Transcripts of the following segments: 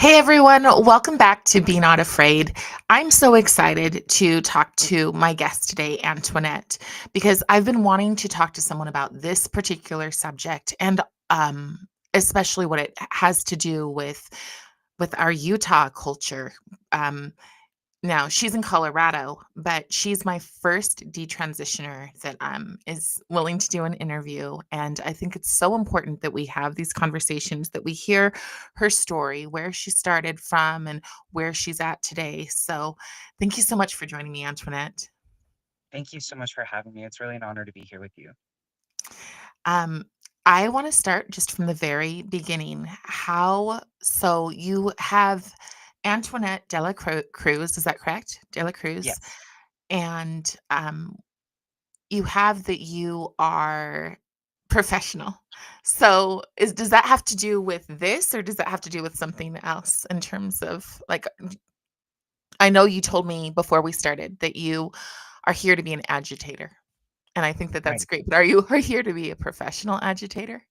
Hey everyone, welcome back to Be Not Afraid. I'm so excited to talk to my guest today, Antoinette, because I've been wanting to talk to someone about this particular subject and especially what it has to do with our Utah culture. Um, Now, she's in Colorado, but she's my first detransitioner that is willing to do an interview. And I think it's so important that we have these conversations, that we hear her story, where she started from, and where she's at today. So, thank you so much for joining me, Antoinette. Thank you so much for having me. It's really an honor to be here with you. Um, I want to start just from the very beginning. So you have Antoinette Cruz, is that correct? Dela Cruz. Yes. And you have that you are professional. So, does that have to do with this, or does that have to do with something else in terms of, like, I know you told me before we started that you are here to be an agitator, and I think that that's Right. great, but are you here to be a professional agitator?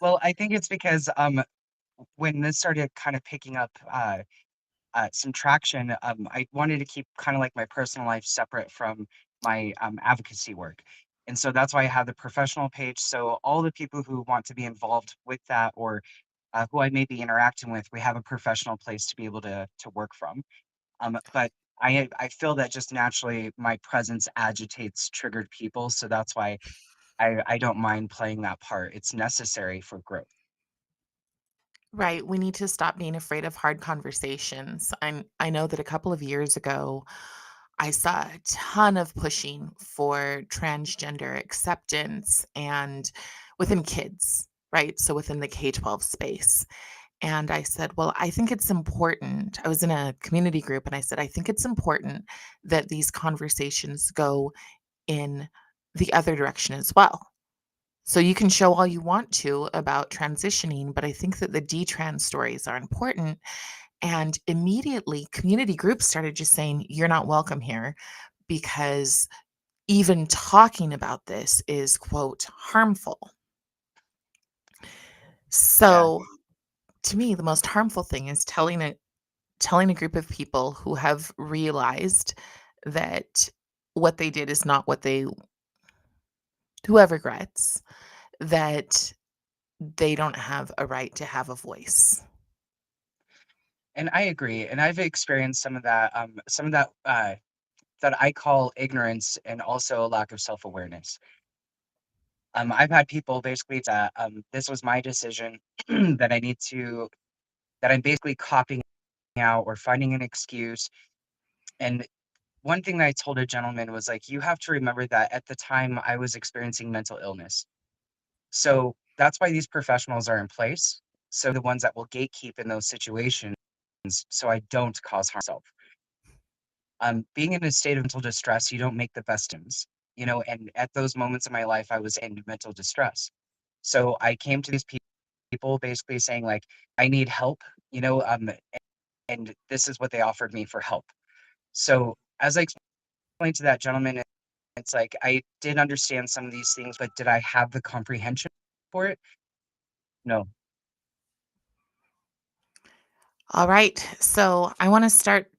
Well, I think it's because when this started kind of picking up some traction, I wanted to keep kind of like my personal life separate from my advocacy work. And so that's why I have the professional page. So all the people who want to be involved with that or who I may be interacting with, we have a professional place to be able to work from. But I feel that just naturally my presence agitates triggered people, so that's why I don't mind playing that part. It's necessary for growth. Right, we need to stop being afraid of hard conversations. I know that a couple of years ago, I saw a ton of pushing for transgender acceptance and within kids, right? So within the K-12 space. And I said, well, I think it's important. I was in a community group and I said, I think it's important that these conversations go in the other direction as well. So you can show all you want to about transitioning, but I think that the detrans stories are important. And immediately, community groups started just saying, you're not welcome here because even talking about this is, quote, harmful. Yeah. So to me, the most harmful thing is telling a group of people who have realized that what they did is not what they who have regrets, that they don't have a right to have a voice. And I agree. And I've experienced some of that that I call ignorance and also a lack of self-awareness. I've had people basically that this was my decision that I need to that I'm basically copying out or finding an excuse. And one thing that I told a gentleman was like, you have to remember that at the time I was experiencing mental illness. So that's why these professionals are in place. So the ones that will gatekeep in those situations so I don't cause harm myself. Being in a state of mental distress, you don't make the best decisions, and at those moments in my life, I was in mental distress. So I came to these people basically saying like, I need help, and this is what they offered me for help. So as I explained to that gentleman, it's like I did understand some of these things, but did I have the comprehension for it? No. All right. So I want to start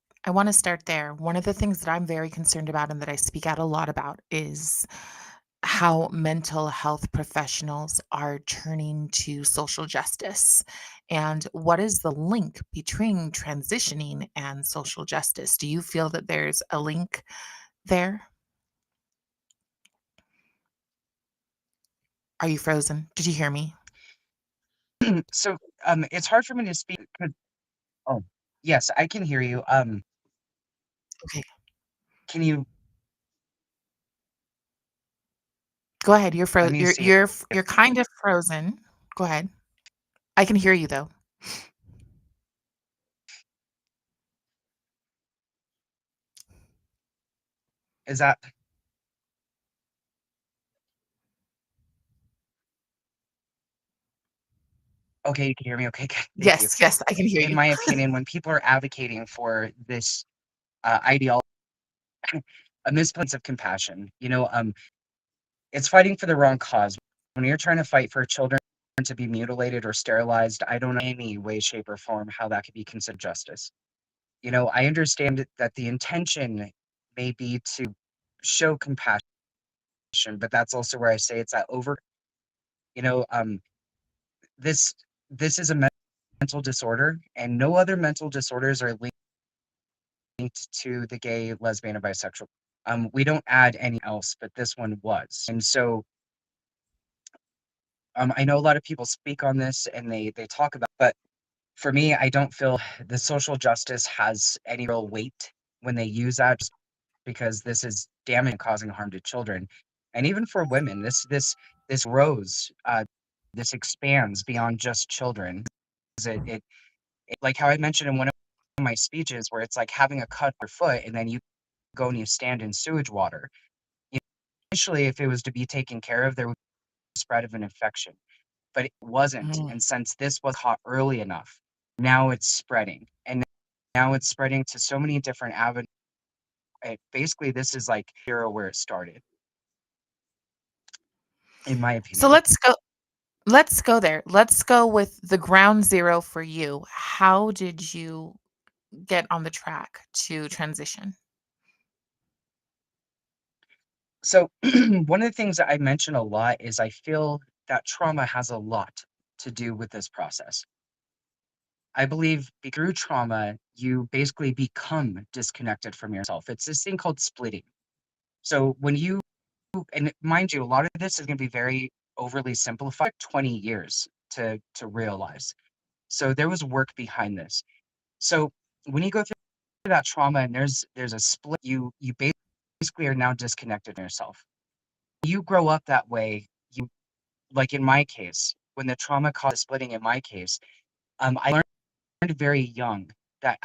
there. One of the things that I'm very concerned about and that I speak out a lot about is how mental health professionals are turning to social justice. And what is the link between transitioning and social justice? Do you feel that there's a link there? Are you frozen? Did you hear me? So it's hard for me to speak. Oh, yes, I can hear you. Okay. Can you Go ahead. let me You're see you're if you're kind of frozen. Go ahead. I can hear you though. is that okay? You can hear me. Okay, good. Thank you. Yes, yes, I can hear In you. my opinion, when people are advocating for this ideology, a misplacement of compassion, it's fighting for the wrong cause. When you're trying to fight for children to be mutilated or sterilized, I don't know any way, shape, or form how that could be considered justice. I understand that the intention may be to show compassion, but that's also where I say it's that over. You know, um, this this is a mental disorder, and no other mental disorders are linked to the gay, lesbian, and bisexual. We don't add any else, but this one was, and so I know a lot of people speak on this and they talk about, but for me, I don't feel the social justice has any real weight when they use that, just because this is damaging and causing harm to children, and even for women. This grows, this expands beyond just children. Like how I mentioned in one of my speeches, where it's like having a cut on your foot, and then you go and you stand in sewage water. Initially, if it was to be taken care of, there would be spread of an infection, but it wasn't. Mm. And since this was caught early enough, now it's spreading. And now it's spreading to so many different avenues. Basically, this is like hero where it started, in my So opinion. let's go there. Let's go with the ground zero for you. How did you get on the track to transition? So, one of the things that I mention a lot is I feel that trauma has a lot to do with this process. I believe through trauma, you basically become disconnected from yourself. It's this thing called splitting. So, and mind you, a lot of this is going to be very overly simplified, 20 years to realize. So, there was work behind this. So, when you go through that trauma and there's a split, you basically are now disconnected from yourself. You grow up that way, like in my case, when the trauma caused the splitting in my case, I learned very young that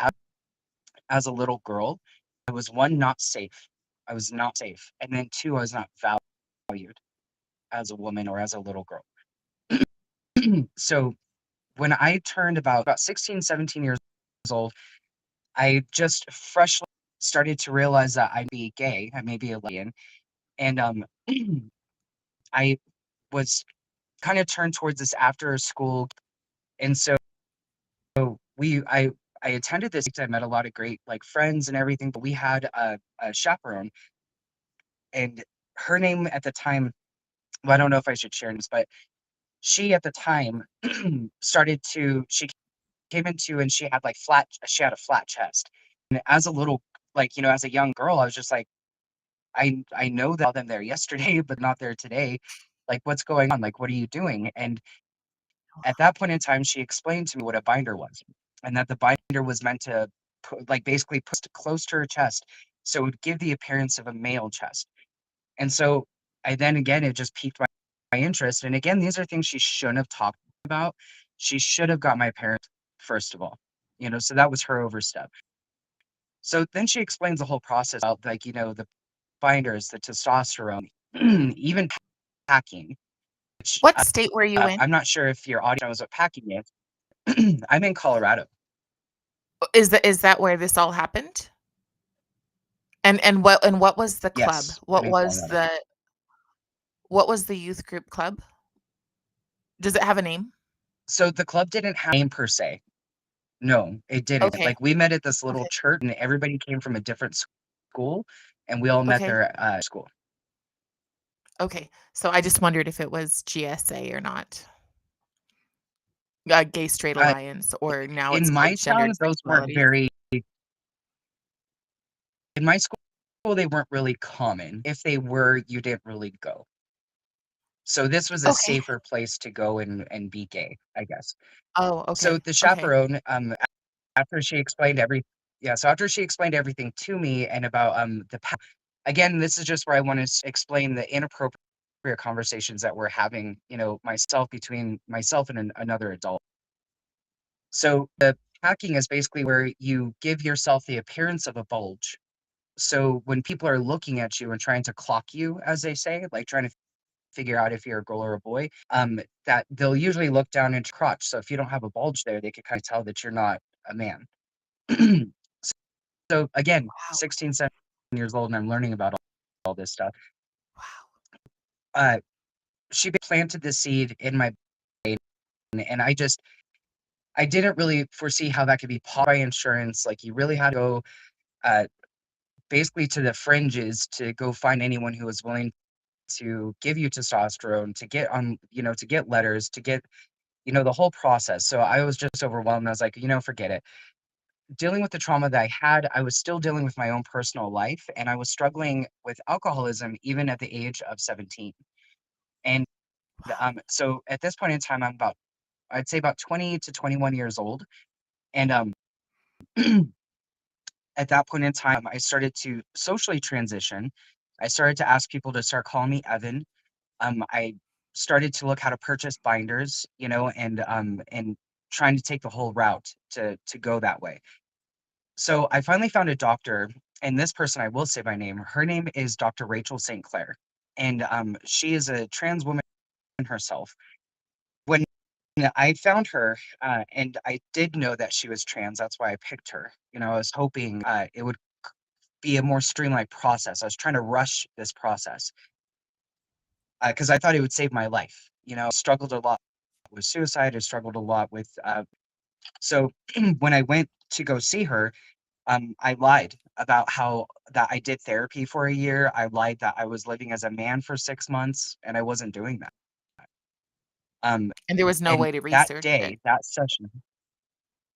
as a little girl, I was one, not safe. I was not safe. And then two, I was not valued as a woman or as a little girl. So when I turned about 16, 17 years old, I just freshly started to realize that I'd be gay, I may be a lesbian. And I was kind of turned towards this after school. And so we I attended this. I met a lot of great like friends and everything, but we had a chaperone, and her name at the time, well, I don't know if I should share this, but she at the time she came into, and she had a flat chest. And as a little, like, as a young girl, I was just like, I know that I saw them there yesterday, but not there today. Like, what's going on? Like, what are you doing? And at that point in time, she explained to me what a binder was, and that the binder was meant to like basically put close to her chest, so it would give the appearance of a male chest. And so I then again, it just piqued my interest. And again, these are things she shouldn't have talked about. She should have got my parents first of all, so that was her overstep. So then she explains the whole process about, like, the binders, the testosterone, even packing, which What state were you in? I'm not sure if your audience knows what packing is. I'm in Colorado. Is that where this all happened? And what was the club? Yes, I'm What in was Colorado. the youth group club? Does it have a name? So the club didn't have a name per se. No, it didn't. Okay, Like, we met at this little okay, church, and everybody came from a different school, and we all met okay, there at school. okay. So I just wondered if it was GSA or not. Gay Straight Uh, Alliance, or now in it's my called town, Gendered those weren't Sexualities. very in my school, they weren't really common. If they were, you didn't really go. So this was a Okay. safer place to go and be gay, I guess. Oh, So okay, the okay. chaperone, after she explained after she explained everything to me and about again, this is just where I want to explain the inappropriate conversations that we're having, between myself and another adult. So the packing is basically where you give yourself the appearance of a bulge. So when people are looking at you and trying to clock you, as they say, like trying to figure out if you're a girl or a boy, that they'll usually look down into crotch. So if you don't have a bulge there, they could kind of tell that you're not a man. So again, Wow, 16, 17 years old, and I'm learning about all this stuff. wow. Uh, she planted the seed in my brain, and I didn't really foresee how that could be by insurance. Like, you really had to go, uh, basically to the fringes to go find anyone who was willing to give you testosterone, to get on, to get letters, to get, the whole process. So I was just overwhelmed. I was like, forget it. Dealing with the trauma that I had, I was still dealing with my own personal life, and I was struggling with alcoholism even at the age of 17. And Wow. so at this point in time, I'd say about 20 to 21 years old. And at that point in time, I started to socially transition. I started to ask people to start calling me Evan. I started to look how to purchase binders, and trying to take the whole route to go that way. So I finally found a doctor, and this person I will say by name. Her name is Dr. Rachel St. Clair, and she is a trans woman herself. When I found her, and I did know that she was trans, that's why I picked her. I was hoping it would be a more streamlined process. I was trying to rush this process because I thought it would save my life. I struggled a lot with suicide. I struggled a lot with so when I went to go see her, I lied about how that I did therapy for a year. I lied that I was living as a man for 6 months, and I wasn't doing that. Um, And there was no and way to that research it. day, that session,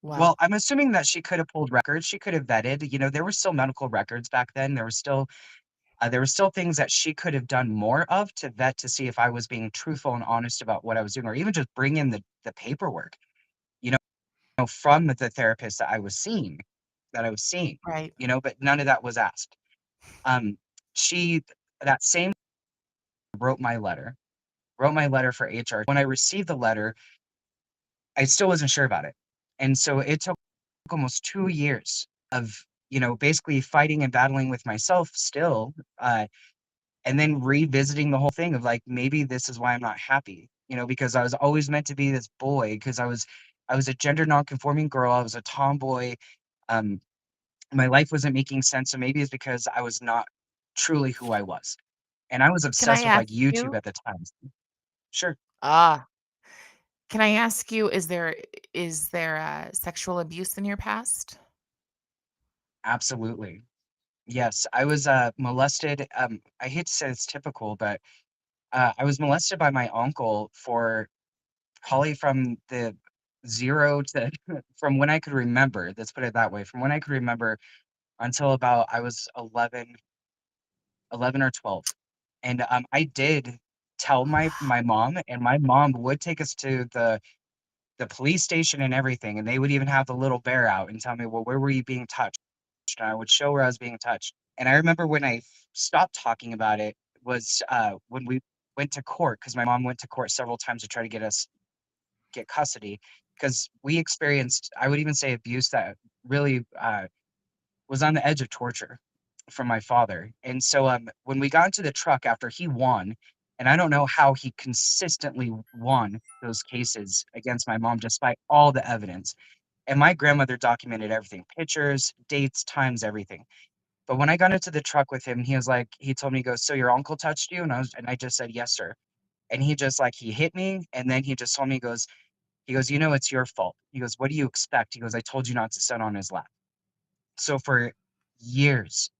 well, Wow. I'm assuming that she could have pulled records. She could have vetted. There were still medical records back then. There were still things that she could have done more of to vet to see if I was being truthful and honest about what I was doing, or even just bring in the paperwork, you from the therapist that I was seeing, Right. but none of that was asked. Um, she that same wrote my letter for HR. When I received the letter, I still wasn't sure about it. And so it took almost 2 years of, basically fighting and battling with myself still, and then revisiting the whole thing of, like, maybe this is why I'm not happy, because I was always meant to be this boy, because I was a gender nonconforming girl. I was a tomboy. Um, my life wasn't making sense, so maybe it's because I was not truly who I was. And I was Can I obsessed with, like, ask YouTube you at the time. Sure, ah, can I ask you, is there sexual abuse in your past? absolutely. Yes, I was, molested. I hate to say it's typical, but, I was molested by my uncle for probably from the 0 to from when I could remember, let's put it that way, from when I could remember until about I was 11 or 12. And, I did tell my mom, and my mom would take us to the police station and everything, and they would even have the little bear out and tell me, "Well, where were you being touched?" And I would show where I was being touched. And I remember when I stopped talking about it was, when we went to court, because my mom went to court several times to try to get custody, because we experienced, I would even say, abuse that really, was on the edge of torture from my father. And so, when we got into the truck after he won, and I don't know how he consistently won those cases against my mom despite all the evidence. And my grandmother documented everything, pictures, dates, times, everything. But when I got into the truck with him, he told me, he goes, "So your uncle touched you?" And I just said, "Yes, sir." And he just, like, he hit me, and then he just told me, he goes, "It's your fault." He goes, "What do you expect?" He goes, "I told you not to sit on his lap." So for years,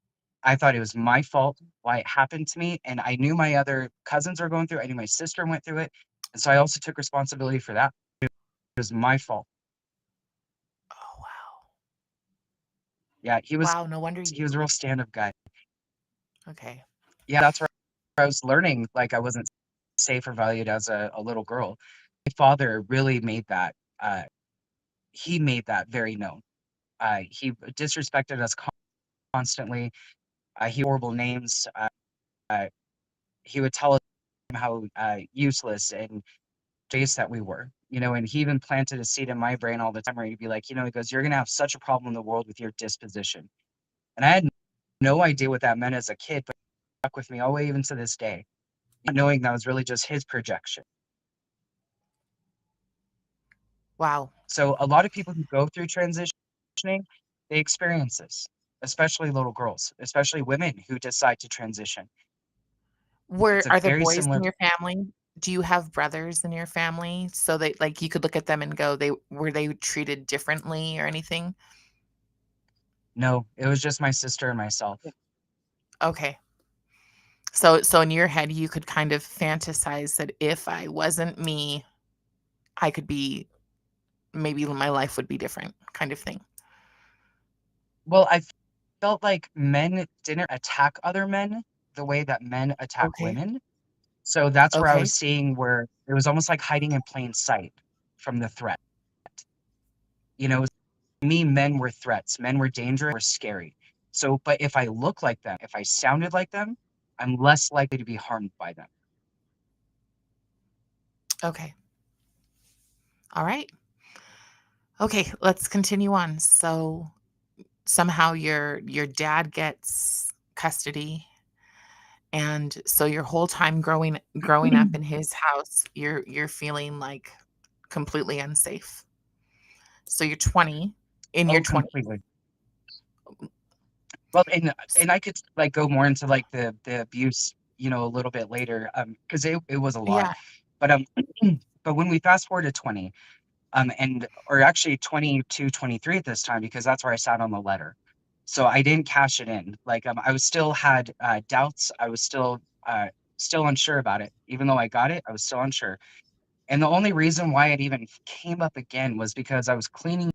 I thought it was my fault why it happened to me, and I knew my other cousins were going through it. I knew my sister went through it, and so I also took responsibility for that. It was my fault. Oh, wow. Yeah, he was Wow, no wonder you he was a real stand-up guy. okay. Yeah, that's where I was learning, like, I wasn't safe or valued as a little girl. My father really made that very known. He disrespected us constantly. He horrible names. Uh, he would tell us how useless and base that we were, and he even planted a seed in my brain all the time where he'd be like, he goes, "You're gonna have such a problem in the world with your disposition." And I had no idea what that meant as a kid, but it stuck with me all the way even to this day, not knowing that was really just his projection. Wow. So a lot of people who go through transitioning, they experience this, especially little girls, especially women who decide to transition. Were It's a are the very boys similar. in your family? Do you have brothers in your family so that, like, you could look at them and go, they treated differently or anything? No, it was just my sister and myself. Okay. So in your head, you could kind of fantasize that if I wasn't me, I could be maybe my life would be different kind of thing. Well, I felt like men didn't attack other men the way that men attack Okay. women. So that's where I Okay. was seeing where it was almost like hiding in plain sight from the threat. You know, to me, men were threats, men were dangerous, were scary. So, but if I look like them, if I sounded like them, I'm less likely to be harmed by them. Okay. All right. Okay, let's continue on. So somehow your dad gets custody, and so your whole time growing up in his house, you're feeling like completely unsafe. So you're 20, in your Oh, 20s. completely. Well, and I could like go more into like the abuse, a little bit later, because it was a lot. Yeah. But but when we fast forward to 20, and or actually 22, 23 at this time, because that's where I sat on the letter. So I didn't cash it in. Like I was still had doubts. I was still unsure about it. Even though I got it, I was still unsure. And the only reason why it even came up again was because I was cleaning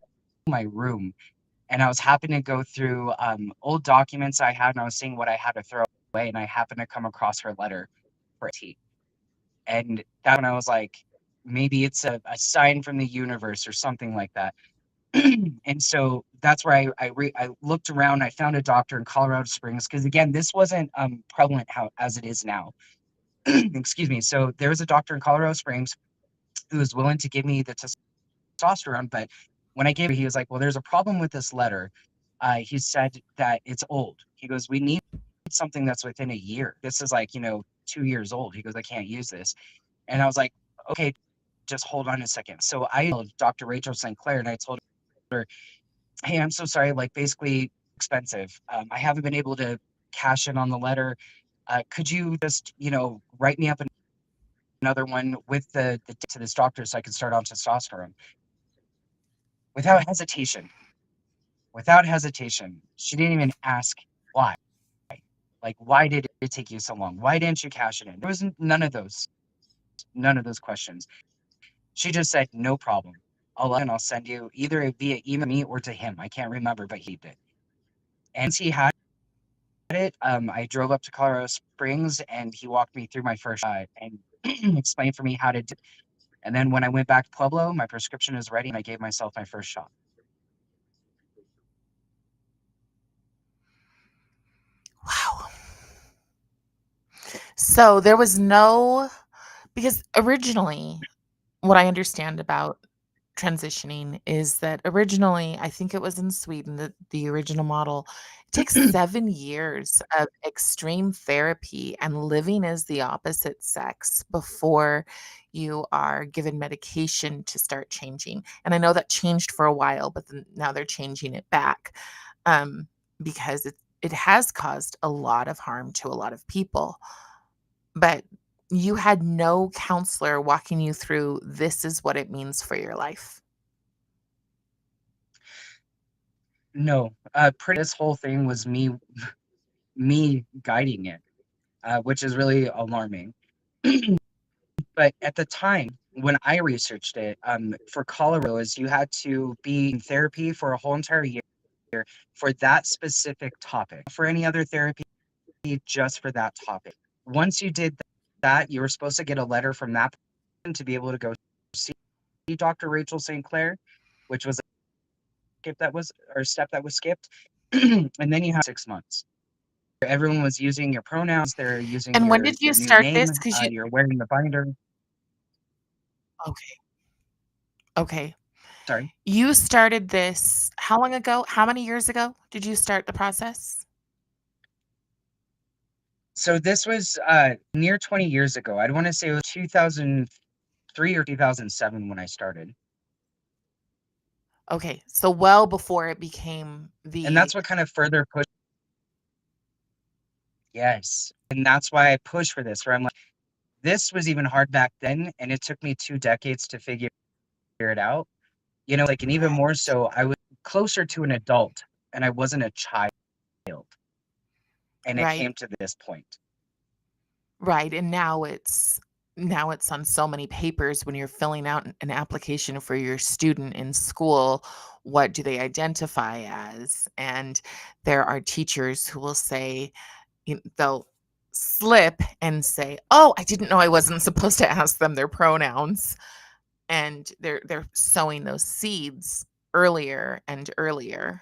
my room and I was happening to go through old documents I had, and I was seeing what I had to throw away, and I happened to come across her letter for T. And that's when I was like, maybe it's a sign from the universe or something like that. And so that's where I looked around. I found a doctor in Colorado Springs because again, this wasn't prevalent how as it is now. Excuse me. So there was a doctor in Colorado Springs who was willing to give me the testosterone, but when I gave it, he was like, "Well, there's a problem with this letter." He said that it's old. He goes, "We need something that's within a year. This is like 2 years old." He goes, "I can't use this." And I was like, "Okay, just hold on a second." So I called Dr. Rachel St. Clair and I told her, "Hey, I'm so sorry. Like, basically, expensive. I haven't been able to cash in on the letter. Could you just, write me up another one with the to this doctor so I can start on testosterone?" Without hesitation, she didn't even ask why. Like, why did it take you so long? Why didn't you cash it in? There was none of those questions. She just said, "No problem. I'll send you either via email me or to him." I can't remember, but he did. And he had it. I drove up to Colorado Springs and he walked me through my first shot and explained for me how to do it. And then when I went back to Pueblo, my prescription is ready and I gave myself my first shot. Wow. So there was no, because originally, what I understand about transitioning is that originally, I think it was in Sweden, the original model, it takes 7 years of extreme therapy and living as the opposite sex before you are given medication to start changing. And I know that changed for a while, but then now they're changing it back, because it has caused a lot of harm to a lot of people. But you had no counselor walking you through, "This is what it means for your life." No, pretty this whole thing was me guiding it, which is really alarming. But at the time when I researched it, for Colorado, is you had to be in therapy for a whole entire year for that specific topic. For any other therapy, just for that topic. Once you did that, you were supposed to get a letter from that person to be able to go see Dr. Rachel St. Clair, which was a step that was skipped. And then you have 6 months. Everyone was using your pronouns, they're using And when your did you new start this? name, Because you you're wearing the binder. Okay, okay. Sorry. You started this how long ago? How many years ago did you start the process? So this was near 20 years ago. I'd want to say it was 2003 or 2007 when I started. Okay, so well before it became And the that's what kind of further pushed. Yes. And that's why I push for this, where I'm like, this was even hard back then, and it took me 2 decades to figure it out. Like, and even more Right. so, I was closer to an adult, and I wasn't a child, and it Right. came to this point. Right, and now it's on so many papers when you're filling out an application for your student in school, what do they identify as? And there are teachers who will say, they'll slip and say, "Oh, I didn't know I wasn't supposed to ask them their pronouns." And they're sowing those seeds earlier and earlier.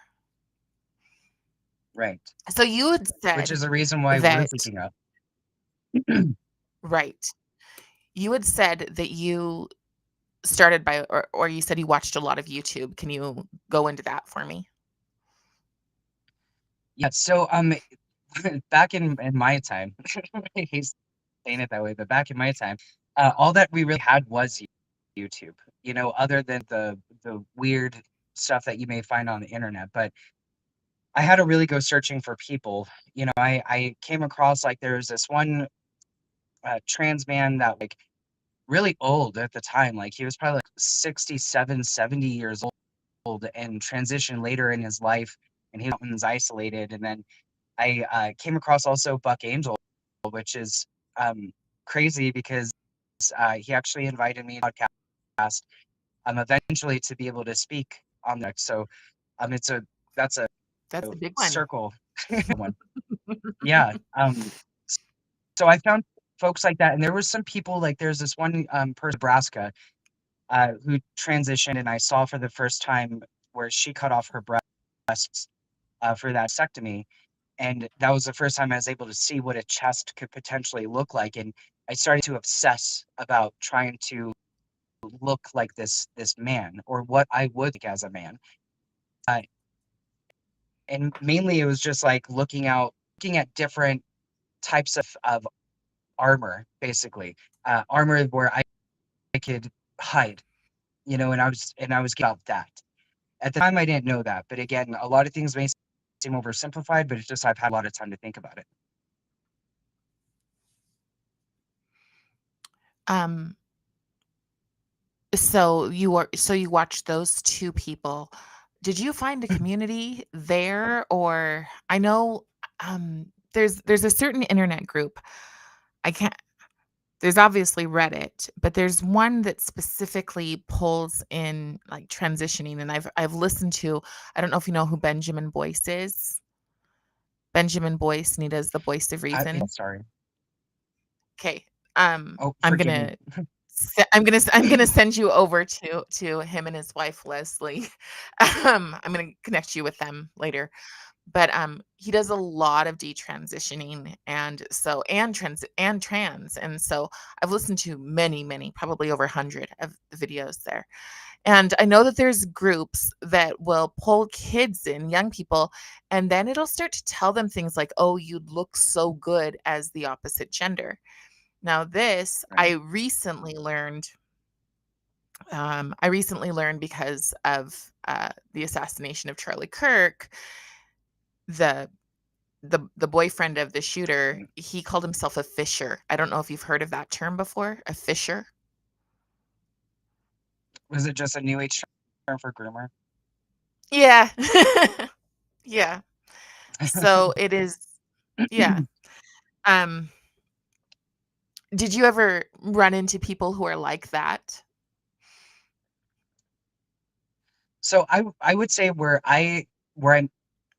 Right. So you had Which said is the reason why we're that speaking up. right. You had said that you started by or you said you watched a lot of YouTube. Can you go into that for me? Yeah, so, back in my time, I hate saying it that way, but back in my time, all that we really had was YouTube, other than the weird stuff that you may find on the internet. But I had to really go searching for people. I came across, like, there was this one, trans man that, like, really old at the time, like, he was probably, like, 67, 70 years old and transitioned later in his life, and he was isolated. And then I, came across also Buck Angel, which is, crazy because, he actually invited me to the podcast, eventually, to be able to speak on that. So, it's a that's a That's a big one. circle one. Yeah, so I found folks like that, and there was some people, like, there's this one, person in Nebraska, who transitioned, and I saw for the first time where she cut off her breasts, for that vasectomy. And that was the first time I was able to see what a chest could potentially look like, and I started to obsess about trying to look like this man, or what I would like as a man. Uh, and mainly it was just like looking at different types of armor, basically. Armor where I could hide, and I was about that. At the time I didn't know that, but again, a lot of things may seem oversimplified, but it's just I've had a lot of time to think about it. Um, so you watched those 2 people. Did you find a community there? Or I know, there's a certain internet group. I can't There's obviously Reddit, but there's one that specifically pulls in, like, transitioning, and I've listened to I don't know if you know who Benjamin Boyce is? Benjamin Boyce, and he does the Voice of Reason. Sorry. 'Kay, Oh, I'm forgive me. gonna I'm gonna send you over to him and his wife, Leslie. I'm gonna connect you with them later. But, he does a lot of detransitioning, and trans, and so I've listened to many, many, probably over 100 of the videos there. And I know that there's groups that will pull kids in, young people, and then it'll start to tell them things like, "Oh, you look so good as the opposite gender." Now this, Right. I recently learned because of, the assassination of Charlie Kirk, the the boyfriend of the shooter, Right. he called himself a fisher. I don't know if you've heard of that term before, a fisher? Was it just a new age term for groomer? Yeah. Yeah. So it is yeah. Um, did you ever run into people who are like that? So I would say where I'm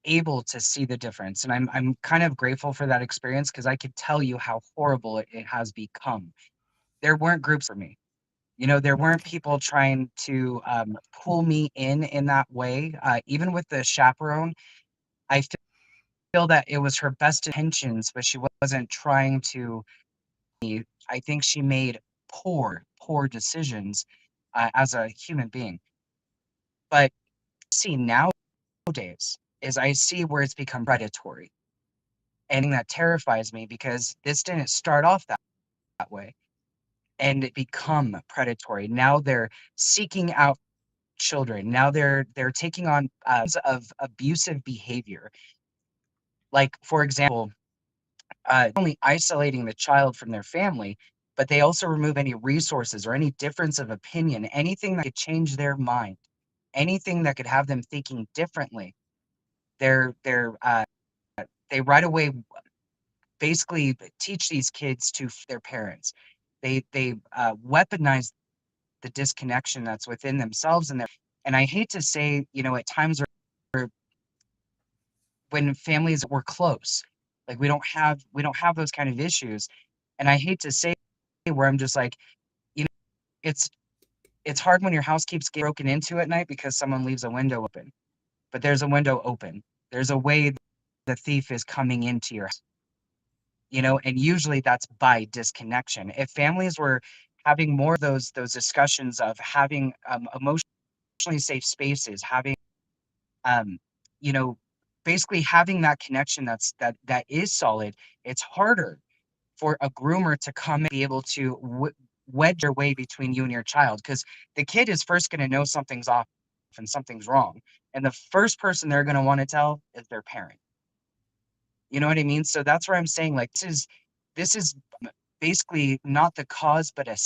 able to see the difference, and I'm kind of grateful for that experience because I could tell you how horrible it has become. There weren't groups for me. There weren't Okay. people trying to, pull me in that way. Even with the chaperone, I feel that it was her best intentions, but she wasn't trying to. I think she made poor decisions, as a human being. But see nowadays is I see where it's become predatory, and that terrifies me because this didn't start off that way, and it become predatory. Now they're seeking out children. Now they're taking on, of abusive behavior. Like, for example, not only isolating the child from their family, but they also remove any resources or any difference of opinion, anything that could change their mind, anything that could have them thinking differently. They're they right away basically teach these kids to their parents. They weaponize the disconnection that's within themselves and their. And I hate to say, at times where when families were close, like we don't have those kind of issues, and I hate to say where I'm just like, you know, it's it's hard when your house keeps getting broken into at night because someone leaves a window open, but there's a window open. There's a way the thief is coming into your house, and usually that's by disconnection. If families were having more of those discussions of having emotionally safe spaces, having um, you know, basically having that connection that is solid, it's harder for a groomer to come and be able to wedge your way between you and your child because the kid is first going to know something's off and something's wrong, and the first person they're going to want to tell is their parent. You know what I mean? So that's where I'm saying, like, this is basically not the cause, but a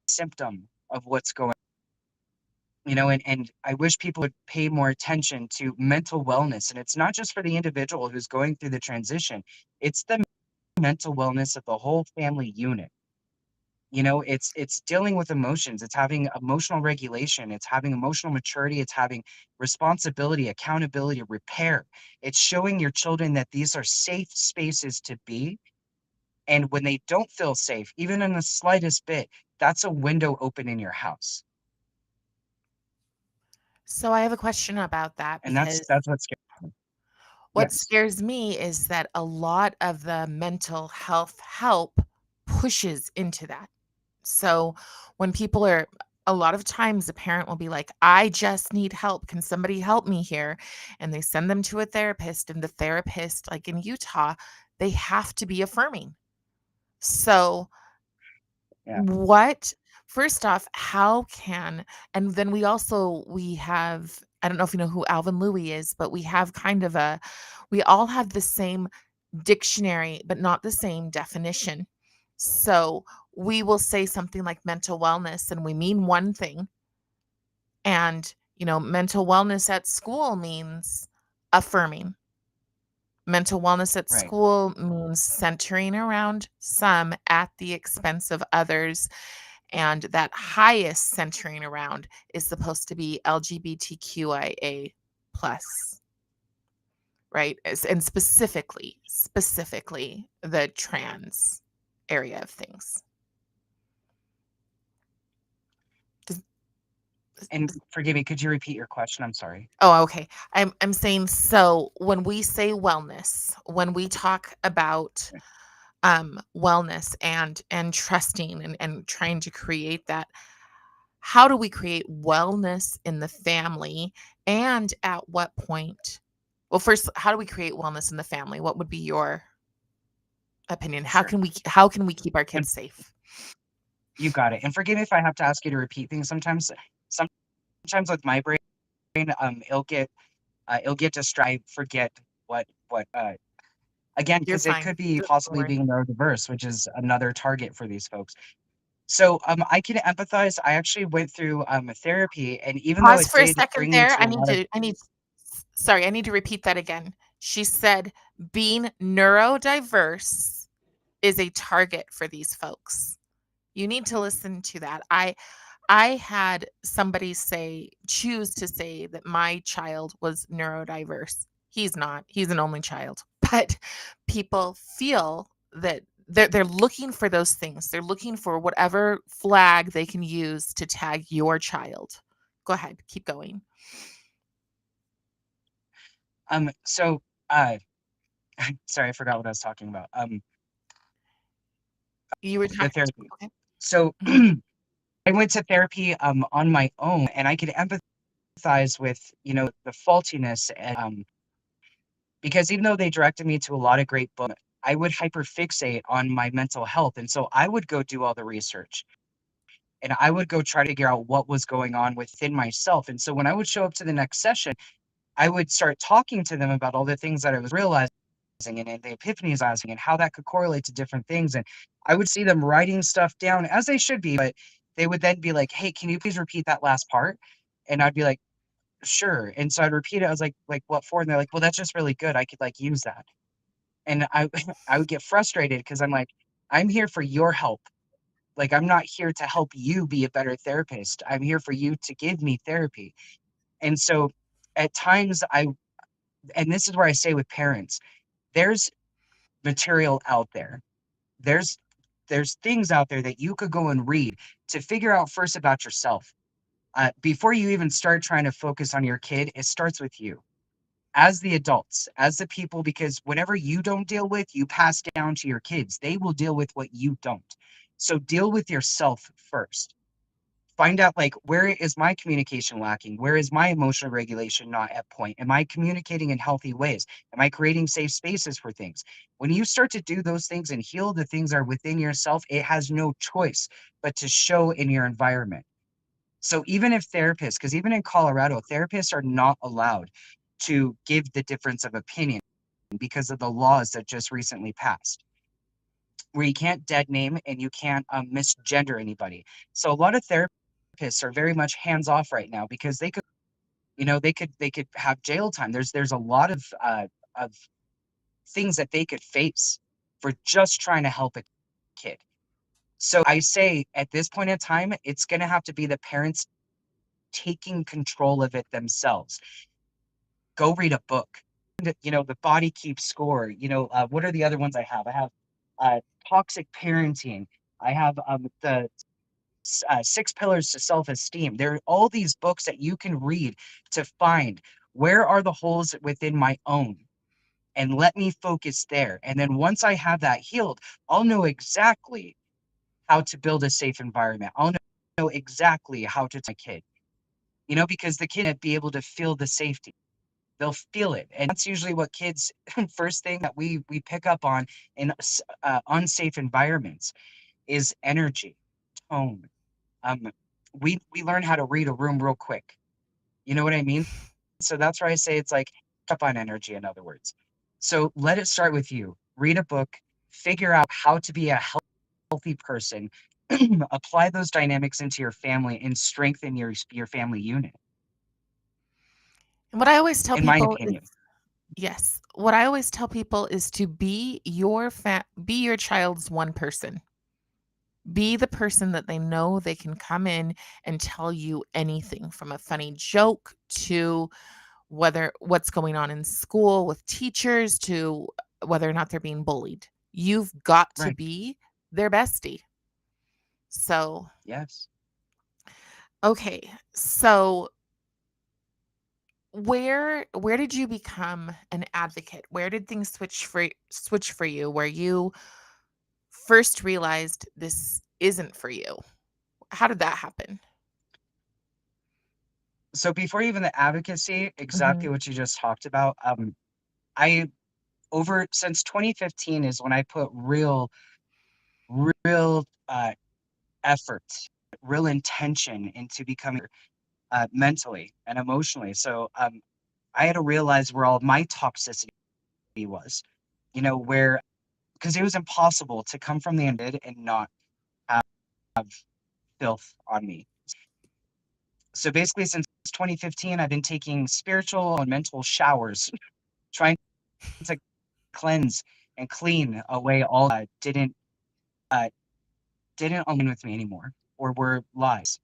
symptom of what's going. And I wish people would pay more attention to mental wellness. And it's not just for the individual who's going through the transition, it's the mental wellness of the whole family unit. It's dealing with emotions, it's having emotional regulation, it's having emotional maturity, it's having responsibility, accountability, repair. It's showing your children that these are safe spaces to be. And when they don't feel safe, even in the slightest bit, that's a window open in your house. So I have a question about that And that's because that's what's scary. what Yes. scares me is that a lot of the mental health help pushes into that. So when people are a lot of times a parent will be like, I just need help. Can somebody help me here? And they send them to a therapist, and the therapist, like in Utah, they have to be affirming. So Yeah. what first off, how can and then we have I don't know if you know who Alvin Louis is, but we all have the same dictionary, but not the same definition. So we will say something like mental wellness and we mean one thing. And, mental wellness at school means affirming. Mental wellness at Right. school means centering around some at the expense of others. And that highest centering around is supposed to be LGBTQIA plus, right? And specifically the trans area of things. Does, And does, forgive me, could you repeat your question? I'm sorry. oh, okay. I'm saying so when we say wellness, when we talk about wellness and trusting and trying to create that, how do we create wellness in the family and at what point? Well, first, how do we create wellness in the family? What would be your opinion? Sure. How can we keep our And kids safe? you got it. And forgive me if I have to ask you to repeat things sometimes. Sometimes with my brain, it'll get distracted, forget what again, You're because it fine. could be Don't possibly worry. being neurodiverse, which is another target for these folks. So I can empathize. I actually went through therapy, and even though Pause it for a did second bring me there. to a lot of. Sorry, I need to repeat that again. She said being neurodiverse is a target for these folks. You need to listen to that. I had somebody choose to say that my child was neurodiverse. He's not. He's an only child. But people feel that they're looking for those things. They're looking for whatever flag they can use to tag your child. Go ahead, keep going. So uh sorry, I forgot what I was talking about. You were The talking. therapy. Okay. So Mhm. I went to therapy on my own, and I could empathize with the faultiness, and because even though they directed me to a lot of great books, I would hyperfixate on my mental health, and so I would go do all the research, and I would go try to figure out what was going on within myself. And so when I would show up to the next session, I would start talking to them about all the things that I was realizing. and the epiphanies I was having and how that could correlate to different things. And I would see them writing stuff down as they should be, but they would then be like, "Hey, can you please repeat that last part?" And I'd be like, "Sure." And so I'd repeat it. I was like, "What for?" And they're like, "Well, that's just really good. I could like use that." And I I would get frustrated because I'm like, "I'm here for your help. Like, I'm not here to help you be a better therapist. I'm here for you to give me therapy." And so at times and this is where I say with parents, there's material out there. There's there's things out there that you could go and read to figure out first about yourself. Before you even start trying to focus on your kid, it starts with you as the adults, as the people, because whatever you don't deal with, you pass down to your kids. They will deal with what you don't. So deal with yourself first. Find out like where is my communication lacking? Where is my emotional regulation not at point? Am I communicating in healthy ways? Am I creating safe spaces for things? When you start to do those things and heal the things that are within yourself, it has no choice but to show in your environment. So even if therapists, because even in Colorado, therapists are not allowed to give the difference of opinion because of the laws that just recently passed, where you can't dead name and you can't misgender anybody. So a lot of therapists are very much hands off right now because they could, they could have jail time. There's a lot of things that they could face for just trying to help a kid. So I say at this point in time, it's going to have to be the parents taking control of it themselves. Go read a book. The body keeps score. What are the other ones I have? I have toxic parenting. I have the six pillars to self-esteem. There are all these books that you can read to find where are the holes within my own and let me focus there. And then once I have that healed, I'll know exactly how to build a safe environment. I'll know exactly how to my kid, because the kid will be able to feel the safety. They'll feel it. And that's usually what kids first thing that we pick up on in unsafe environments is energy, tone. Um, we learn how to read a room real quick. You know what I mean? So that's why I say it's like up on energy, in other words. So let it start with you. Read a book, figure out how to be a healthy person, apply those dynamics into your family and strengthen your family unit, And what I always tell in my people is opinion. yes, what I always tell people is to be your child's one person. Be the person that they know they can come in and tell you anything from a funny joke to whether what's going on in school with teachers to whether or not they're being bullied. You've got to Right. be their bestie. So, Yes. okay. So, where did you become an advocate? Where did things switch for you where you first realized this isn't for you? How did that happen? So before even the advocacy, exactly Mhm. what you just talked about, I over since 2015 is when I put real effort, real intention into becoming mentally and emotionally. So I had to realize where all my toxicity was, where because it was impossible to come from the end and not have filth on me. So basically, since 2015, I've been taking spiritual and mental showers, trying to cleanse and clean away all that uh, didn't align with me anymore, or were lies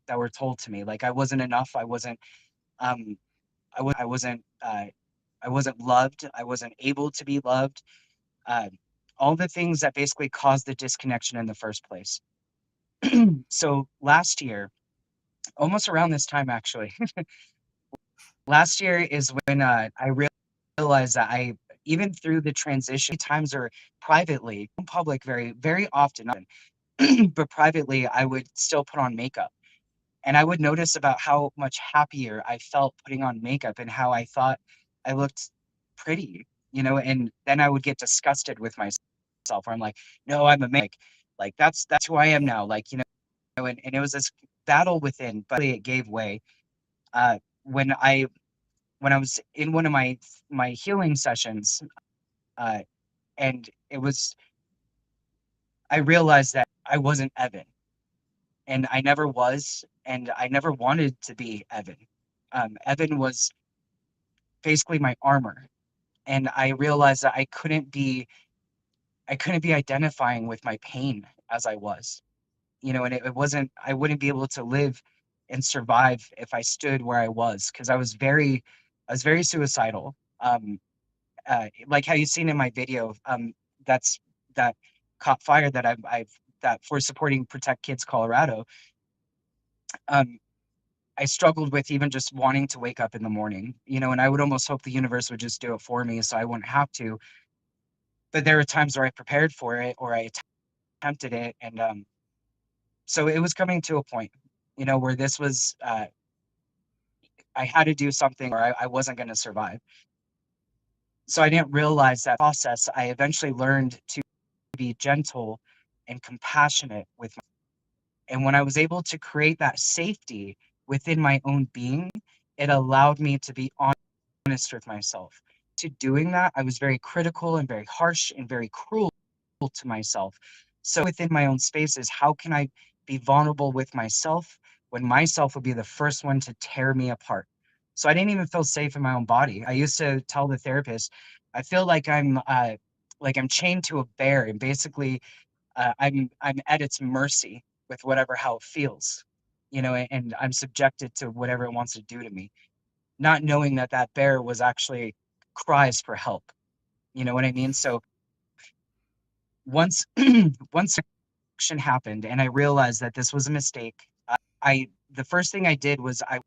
that were told to me. Like I wasn't enough. Um, I wasn't, I wasn't loved. I wasn't able to be loved. Uh, all the things that basically caused the disconnection in the first place. So last year, almost around this time, actually, last year is when I realized that even through the transition, times or privately, in public, very, very often, but privately, I would still put on makeup. And I would notice about how much happier I felt putting on makeup and how I thought I looked pretty, and then I would get disgusted with myself where I'm like, no, I'm a man. Like that's who I am now. Like, and it was this battle within, but it gave way. When I when I was in one of my healing sessions, uh, and it was I realized that I wasn't Evan, and I never was, and I never wanted to be Evan. Evan was basically my armor, and I realized that I couldn't be identifying with my pain as I was, and it wasn't I wouldn't be able to live and survive if I stood where I was because I was very suicidal. Like how you seen in my video, that's that caught fire that I've that for supporting Protect Kids Colorado. Um, I struggled with even just wanting to wake up in the morning, and I would almost hope the universe would just do it for me so I wouldn't have to. But there were times where I prepared for it or I attempted it, and so it was coming to a point, where this was I had to do something or I wasn't going to survive. So I didn't realize that process. I eventually learned to be gentle and compassionate with my, and when I was able to create that safety within my own being, it allowed me to be honest with myself. To doing that, I was very critical and very harsh and very cruel to myself. So within my own spaces, how can I be vulnerable with myself when myself would be the first one to tear me apart? So I didn't even feel safe in my own body. I used to tell the therapist, I feel like I'm chained to a bear, and basically I'm at its mercy with whatever how it feels, and I'm subjected to whatever it wants to do to me, not knowing that that bear was actually cries for help. You know what I mean? So once once action happened and I realized that this was a mistake, I the first thing I did was I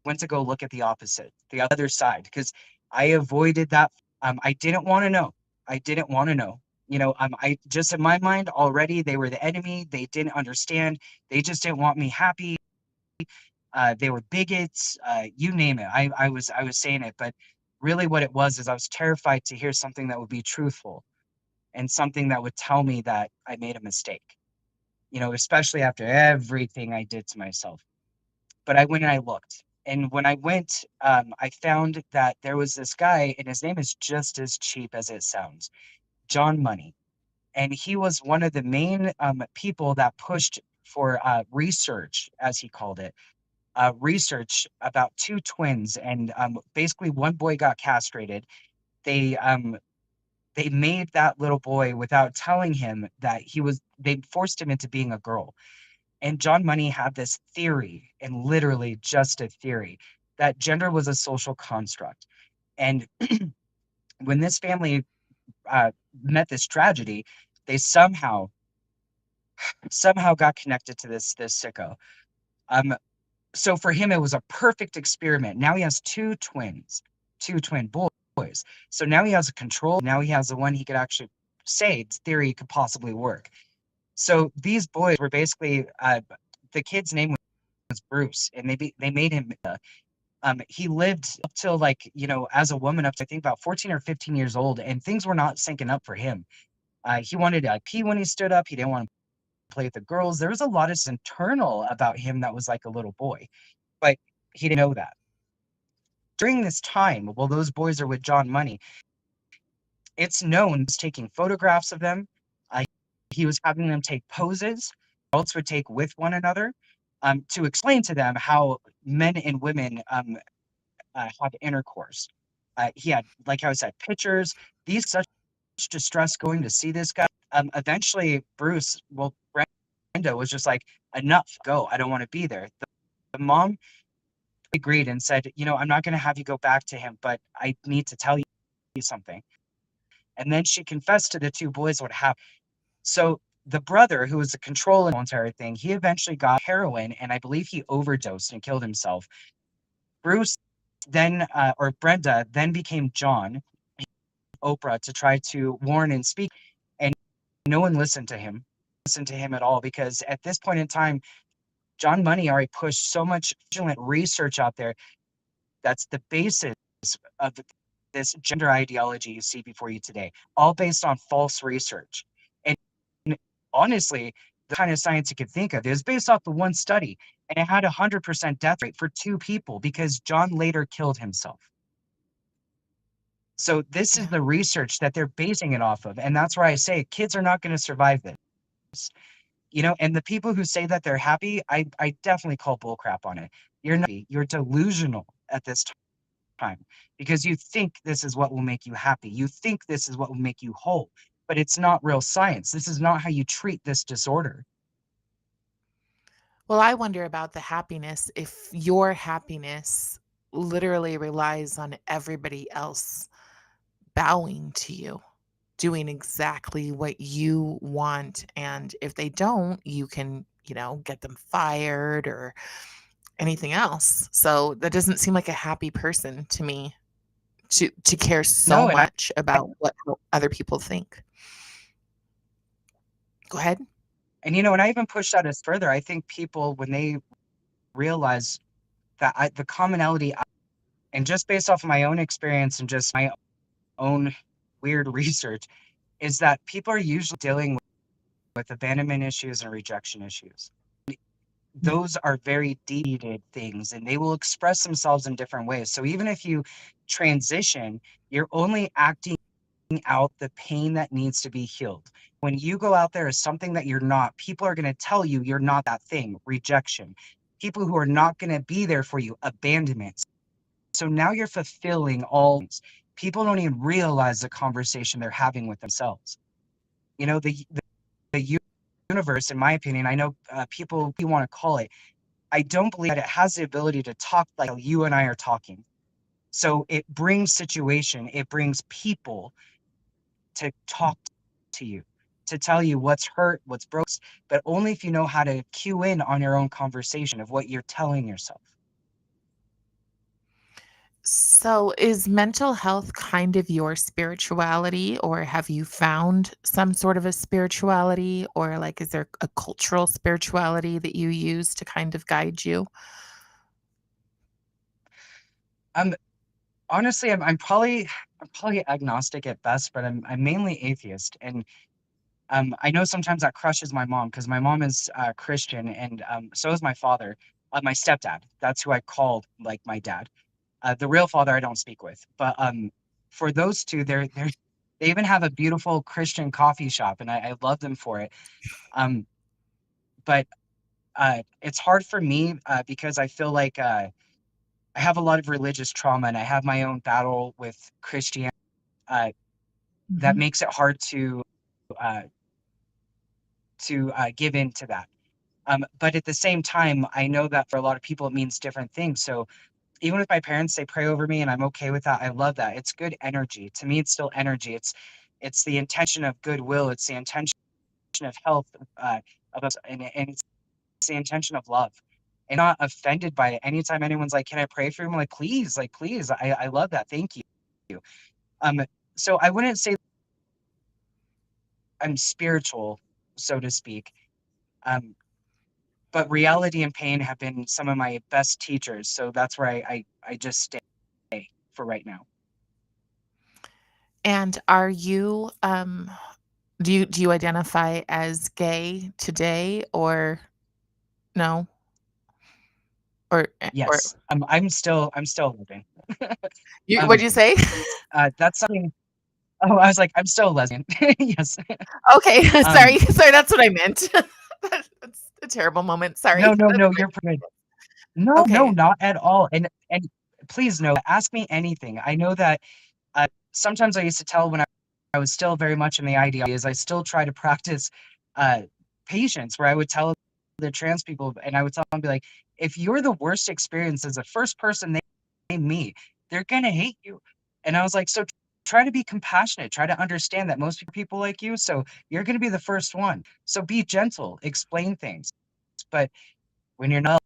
went to go look at the opposite, the other side, because I avoided that. I didn't want to know. I didn't want to know. I just in my mind already they were the enemy. They didn't understand. They just didn't want me happy. They were bigots. You name it. I was saying it, but really what it was is I was terrified to hear something that would be truthful and something that would tell me that I made a mistake. Especially after everything I did to myself. But I went and I looked. And when I went, I found that there was this guy, and his name is just as cheap as it sounds, John Money. And he was one of the main people that pushed for research, as he called it, research about two twins. And basically, one boy got castrated. They they made that little boy without telling him that they forced him into being a girl. And John Money had this theory, and literally just a theory, that gender was a social construct. And when this family met this tragedy, they somehow got connected to this sicko. Um, so for him, it was a perfect experiment. Now he has two twin boys. So now he has a control. Now he has the one he could actually say this theory could possibly work. So these boys were basically the kid's name was Bruce, and they made him. He lived up till like as a woman up to I think about 14 or 15 years old, and things were not syncing up for him. He wanted to pee when he stood up. He didn't want to play with the girls. There was a lot of internal about him that was like a little boy, but he didn't know that. During this time, while those boys are with John Money, it's known he's taking photographs of them. Uh, he was having them take poses. Adults would take with one another to explain to them how men and women have intercourse. He had, like I said, pictures. These such distress going to see this guy. Eventually, Brenda was just like, enough, go. I don't want to be there. The mom agreed and said, I'm not going to have you go back to him, but I need to tell you something. And then she confessed to the two boys what happened. So the brother, who was the control and entire thing, he eventually got heroin, and I believe he overdosed and killed himself. Bruce then, or Brenda, then became John, Oprah, to try to warn and speak, and no one listened to him at all, because at this point in time, John Money already pushed so much vigilant research out there that's the basis of this gender ideology you see before you today, all based on false research. And honestly, the kind of science you could think of is based off the one study, and it had 100% death rate for two people because John later killed himself. So this is Yeah. the research that they're basing it off of, and that's why I say kids are not gonna survive this. And the people who say that they're happy, I definitely call bullcrap on it. You're not happy, you're delusional at this time because you think this is what will make you happy. You think this is what will make you whole, but it's not real science. This is not how you treat this disorder. Well, I wonder about the happiness if your happiness literally relies on everybody else bowing to you, doing exactly what you want, and if they don't, you can, get them fired or anything else. So, that doesn't seem like a happy person to me to care so No, and much about what other people think. Go ahead. and I even push that as further. I think people when they realize that the commonality, and just based off of my own experience and just my own weird research, is that people are usually dealing with abandonment issues and rejection issues. Yeah. Those are very deep-seated things, and they will express themselves in different ways. So even if you transition, you're only acting out the pain that needs to be healed. When you go out there as something that you're not, people are going to tell you you're not that thing, rejection. People who are not going to be there for you, abandonment. So now you're fulfilling all things. People don't even realize the conversation they're having with themselves. The universe, in my opinion, I know people you want to call it, I don't believe that it has the ability to talk like you and I are talking. So it brings situation, it brings people to talk to you, to tell you what's hurt, what's broke, but only if you know how to cue in on your own conversation of what you're telling yourself. So, is mental health kind of your spirituality, or have you found some sort of a spirituality, or like, is there a cultural spirituality that you use to kind of guide you? I'm honestly, I'm probably agnostic at best, but I'm mainly atheist, and I know sometimes that crushes my mom because my mom is Christian, and so is my father, my stepdad. That's who I call like my dad. The real father I don't speak with, but for those two, they even have a beautiful Christian coffee shop, and I love them for it. Um, but it's hard for me because I feel like I have a lot of religious trauma, and I have my own battle with Christianity uh, that Mhm. makes it hard uh, to give in to that. But at the same time, I know that for a lot of people, it means different things. So even with my parents, they pray over me, and I'm okay with that. I love that. It's good energy. To me, it's still energy. It's the intention of goodwill. It's the intention of health, of us, and it's the intention of love. And not offended by it. Anytime anyone's like, "Can I pray for you?" I'm like, please. I love that. Thank you. Um, so I wouldn't say I'm spiritual, so to speak. Um, but reality and pain have been some of my best teachers. So that's where I just stay for right now. And are you, do you identify as gay today, or no? Or Yes, I'm still living. you Um, what'd you say? that's something. Oh, I was like, I'm still a lesbian. Yes. Okay, Um, sorry. Sorry, that's what I meant. That's a terrible moment, sorry. no, no, That's no, my you're good. No, no, Okay. not at all. And please know, ask me anything. I know that sometimes I used to tell when I was still very much in the ideology is I still try to practice uh, patience, where I would tell the trans people, and I would tell them, be like, if you're the worst experience as the first person they meet, they're gonna hate you. And I was like, so try to be compassionate, try to understand that most people like you, so you're gonna be the first one. So be gentle, explain things. But when you're not,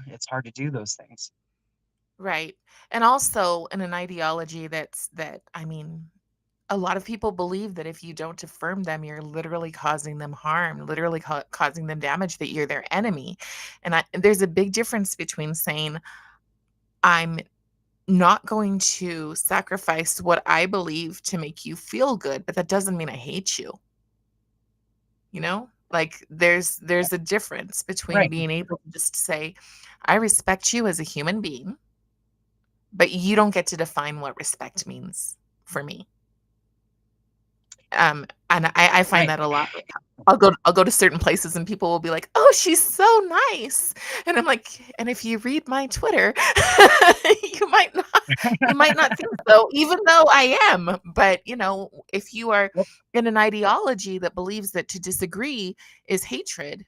it's hard to do those things. Right. And also in an ideology I mean, a lot of people believe that if you don't affirm them, you're literally causing them harm, literally causing them damage, that you're their enemy. There's a big difference between saying, I'm not going to sacrifice what I believe to make you feel good, but that doesn't mean I hate you, you know? Like there's a difference between Right. being able to just say, I respect you as a human being, but you don't get to define what respect means. for me. And I find Right. that a lot. Like, I'll go to certain places and people will be like, "Oh, she's so nice," and I'm like, "And if you read my Twitter, you might not you might not think so, even though I am." But if you are Yep. in an ideology that believes that to disagree is hatred,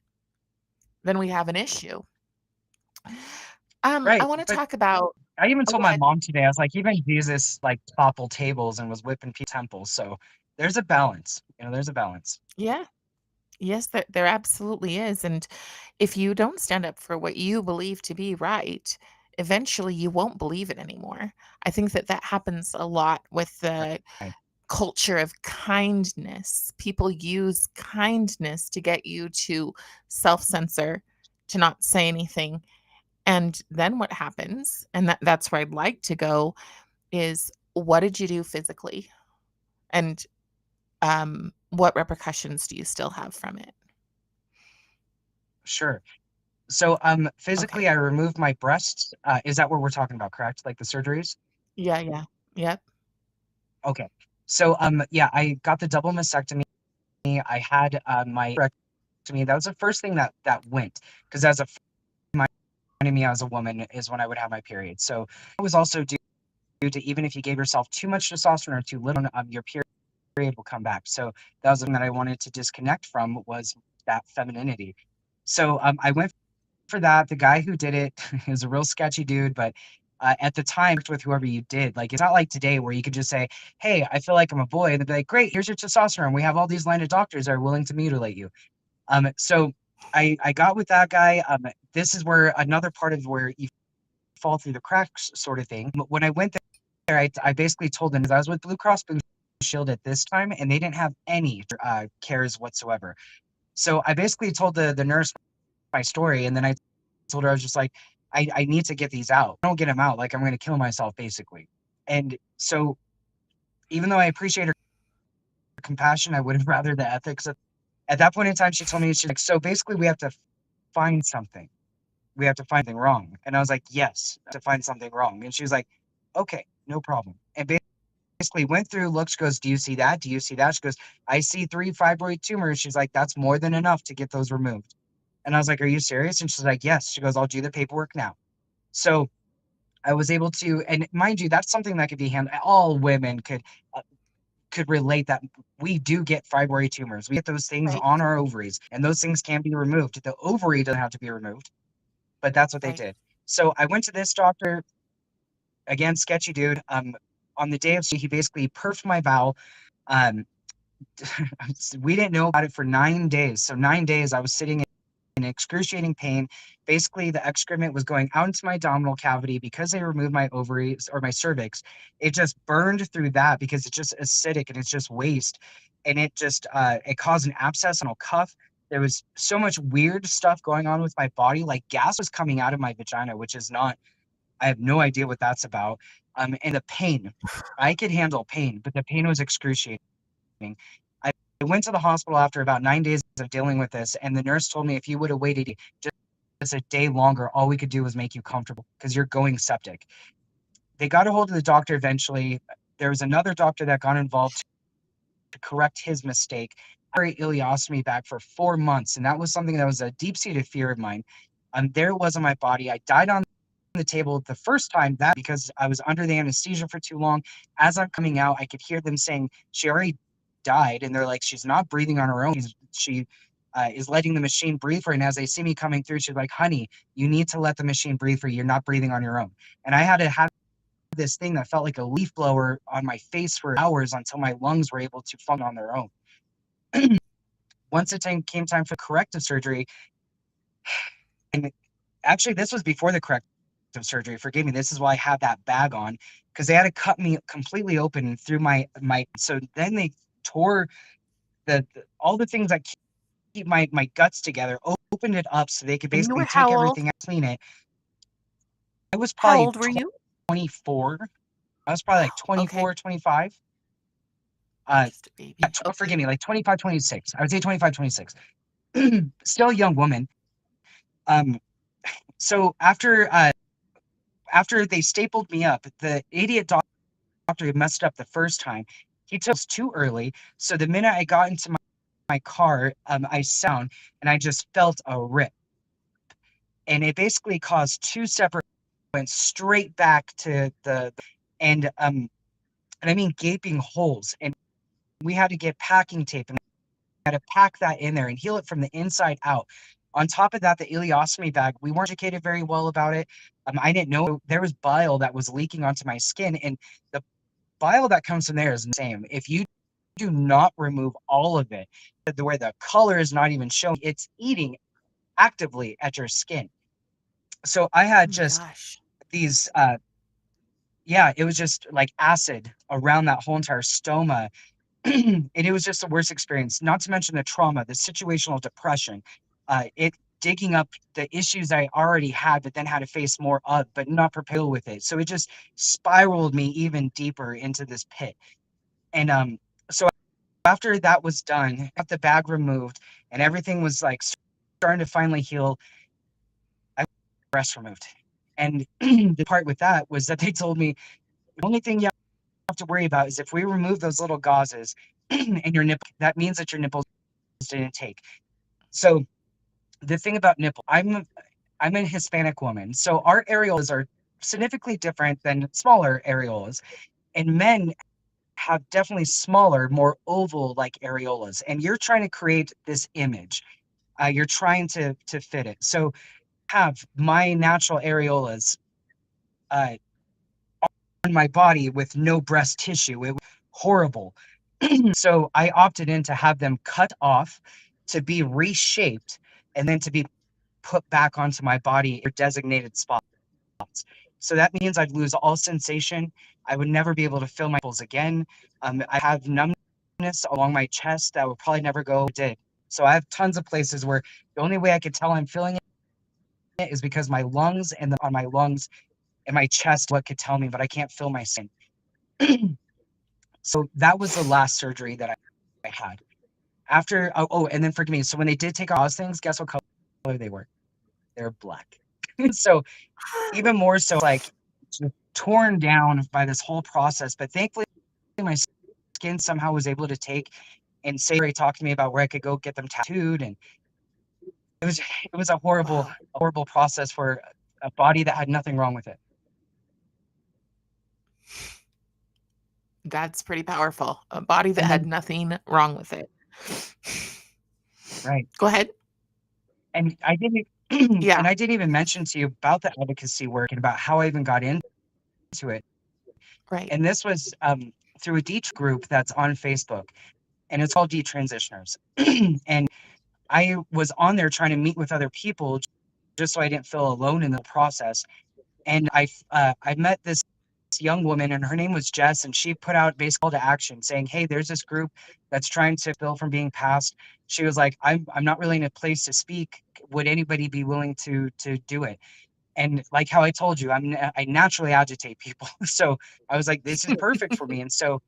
then we have an issue. I Right. want to But talk about. I even Oh, told go my ahead. mom today, I was like, even Jesus like toppled tables and was whipping temples. So there's a balance. There's a balance. Yeah. Yes, there absolutely is. And if you don't stand up for what you believe to be right, eventually you won't believe it anymore. I think that that happens a lot with the Right. culture of kindness. People use kindness to get you to self censor, to not say anything. And then what happens, and that's where I'd like to go, is what did you do physically? And what repercussions do you still have from it? Sure. So Okay. physically I removed my breasts. Is that what we're talking about, correct? Like the surgeries? Yeah, yeah. Yep. Okay. So yeah, I got the double mastectomy. I had my hysterectomy. That was the first thing that went, because as a reminding me as a woman is when I would have my period. So it was also due to, even if you gave yourself too much testosterone or too little, your period will come back. So that was something that I wanted to disconnect from, was that femininity. So I went for that. The guy who did it is a real sketchy dude, but at the time, worked with whoever you did. Like, it's not like today where you could just say, "Hey, I feel like I'm a boy," and they'd be like, "Great, here's your testosterone. We have all these line of doctors that are willing to mutilate you." So I got with that guy. This is where another part of where you fall through the cracks, sort of thing. When I went there, I basically told them, 'cause I was with Blue Cross Blue Shield at this time, and they didn't have any cares whatsoever. So I basically told the nurse my story, and then I told her, I was just like, I need to get these out. If I don't get them out, like, I'm gonna kill myself, basically. And so, even though I appreciate her compassion, I would have rather the ethics. At that point in time, she told me, she's like, "So basically, we have to find something. We have to find something wrong." And I was like, "Yes, to find something wrong." And she was like, "Okay, no problem." And basically went through, looked, she goes, "Do you see that? Do you see that?" She goes, "I see 3 fibroid tumors." She's like, "That's more than enough to get those removed." And I was like, "Are you serious?" And she's like, "Yes." She goes, "I'll do the paperwork now." So I was able to, and mind you, that's something that could be handled. All women could relate that we do get fibroid tumors. We get those things Right. on our ovaries, and those things can be removed. The ovary doesn't have to be removed, but that's what they Right. did. So I went to this doctor, again, sketchy dude. On the day of, he basically perfed my bowel. Um, we didn't know about it for 9 days. So 9 days I was sitting in excruciating pain. Basically, the excrement was going out into my abdominal cavity because they removed my ovaries or my cervix. It just burned through that because it's just acidic and it's just waste. And it just it caused an abscess on a cuff. There was so much weird stuff going on with my body. Like, gas was coming out of my vagina, which is not, I have no idea what that's about. And the pain, I could handle pain, but the pain was excruciating. I went to the hospital after about 9 days of dealing with this, and the nurse told me, if you would have waited just a day longer, all we could do was make you comfortable because you're going septic. They got a hold of the doctor eventually. There was another doctor that got involved to correct his mistake. I carried ileostomy back for 4 months, and that was something that was a deep-seated fear of mine. There it was in my body. I died on the table the first time, that because I was under the anesthesia for too long. As I'm coming out, I could hear them saying she already died, and they're like, she's not breathing on her own. She is letting the machine breathe for her. And as they see me coming through, she's like, "Honey, you need to let the machine breathe for you. You're not breathing on your own." And I had to have this thing that felt like a leaf blower on my face for hours until my lungs were able to function on their own. Once it came time for corrective surgery, and actually, this was before the corrective surgery. Forgive me. This is why I had that bag on, because they had to cut me completely open through my. So then they tore all the things that keep my guts together, opened it up so they could And you were basically take how old? everything out, clean it. I was How probably old were you? 24. I was probably like Okay. 24, 25. Uh, Just a yeah, baby. Okay. forgive me, like 25, 26. I would say 25, 26. Still a young woman. Um, so after they stapled me up, the idiot doctor doctor who messed up the first time. He took us too early. So the minute I got into my car, I sound and I just felt a rip. And it basically caused two separate went straight back to the and and I mean gaping holes. And we had to get packing tape and had to pack that in there and heal it from the inside out. On top of that, the ileostomy bag, we weren't educated very well about it. I didn't know there was bile that was leaking onto my skin, and the bile that comes from there is the same. If you do not remove all of it, the way the color is not even showing, it's eating actively at your skin. So I Oh had my just gosh. these, yeah, it was just like acid around that whole entire stoma. And it was just the worst experience, not to mention the trauma, the situational depression, it digging up the issues I already had, but then had to face more of, but not prepared with it. So it just spiraled me even deeper into this pit. And so after that was done, got the bag removed, and everything was like starting to finally heal, I got the breast removed. And the part with that was that they told me the only thing you have to worry about is if we remove those little gauzes and your nipple, that means that your nipples didn't take. So the thing about nipple, I'm a Hispanic woman, so our areolas are significantly different than smaller areolas, and men have definitely smaller, more oval like areolas, and you're trying to create this image. You're trying to fit it. So have my natural areolas uh, on my body with no breast tissue. It was horrible. So I opted in to have them cut off, to be reshaped, and then to be put back onto my body in designated spots. So that means I'd lose all sensation. I would never be able to feel my nipples again. I have numbness along my chest that would probably never go. Did. So I have tons of places where the only way I could tell I'm feeling it is because my lungs and on my lungs and my chest what could tell me, but I can't feel my skin. So that was the last surgery that I had. After and then forgive me. So when they did take off those things, guess what color they were? They're black. So even more so, like just torn down by this whole process. But thankfully, my skin somehow was able to take and say, talk to me about where I could go get them tattooed, and it was Wow. a horrible process for a body that had nothing wrong with it. That's pretty powerful. A body that And had then nothing wrong with it. right, Go ahead. and I didn't Yeah, and I didn't even mention to you about the advocacy work and about how I even got into it. right, And this was through a group that's on Facebook, and it's called Detransitioners. And I was on there trying to meet with other people just so I didn't feel alone in the process. And I met this young woman, and her name was Jess, and she put out basically call to action saying, "Hey, there's this group that's trying to bill from being passed." She was like, "I'm not really in a place to speak. Would anybody be willing to do it?" And like how I told you, I naturally agitate people, so I was like, "This is perfect for me." And so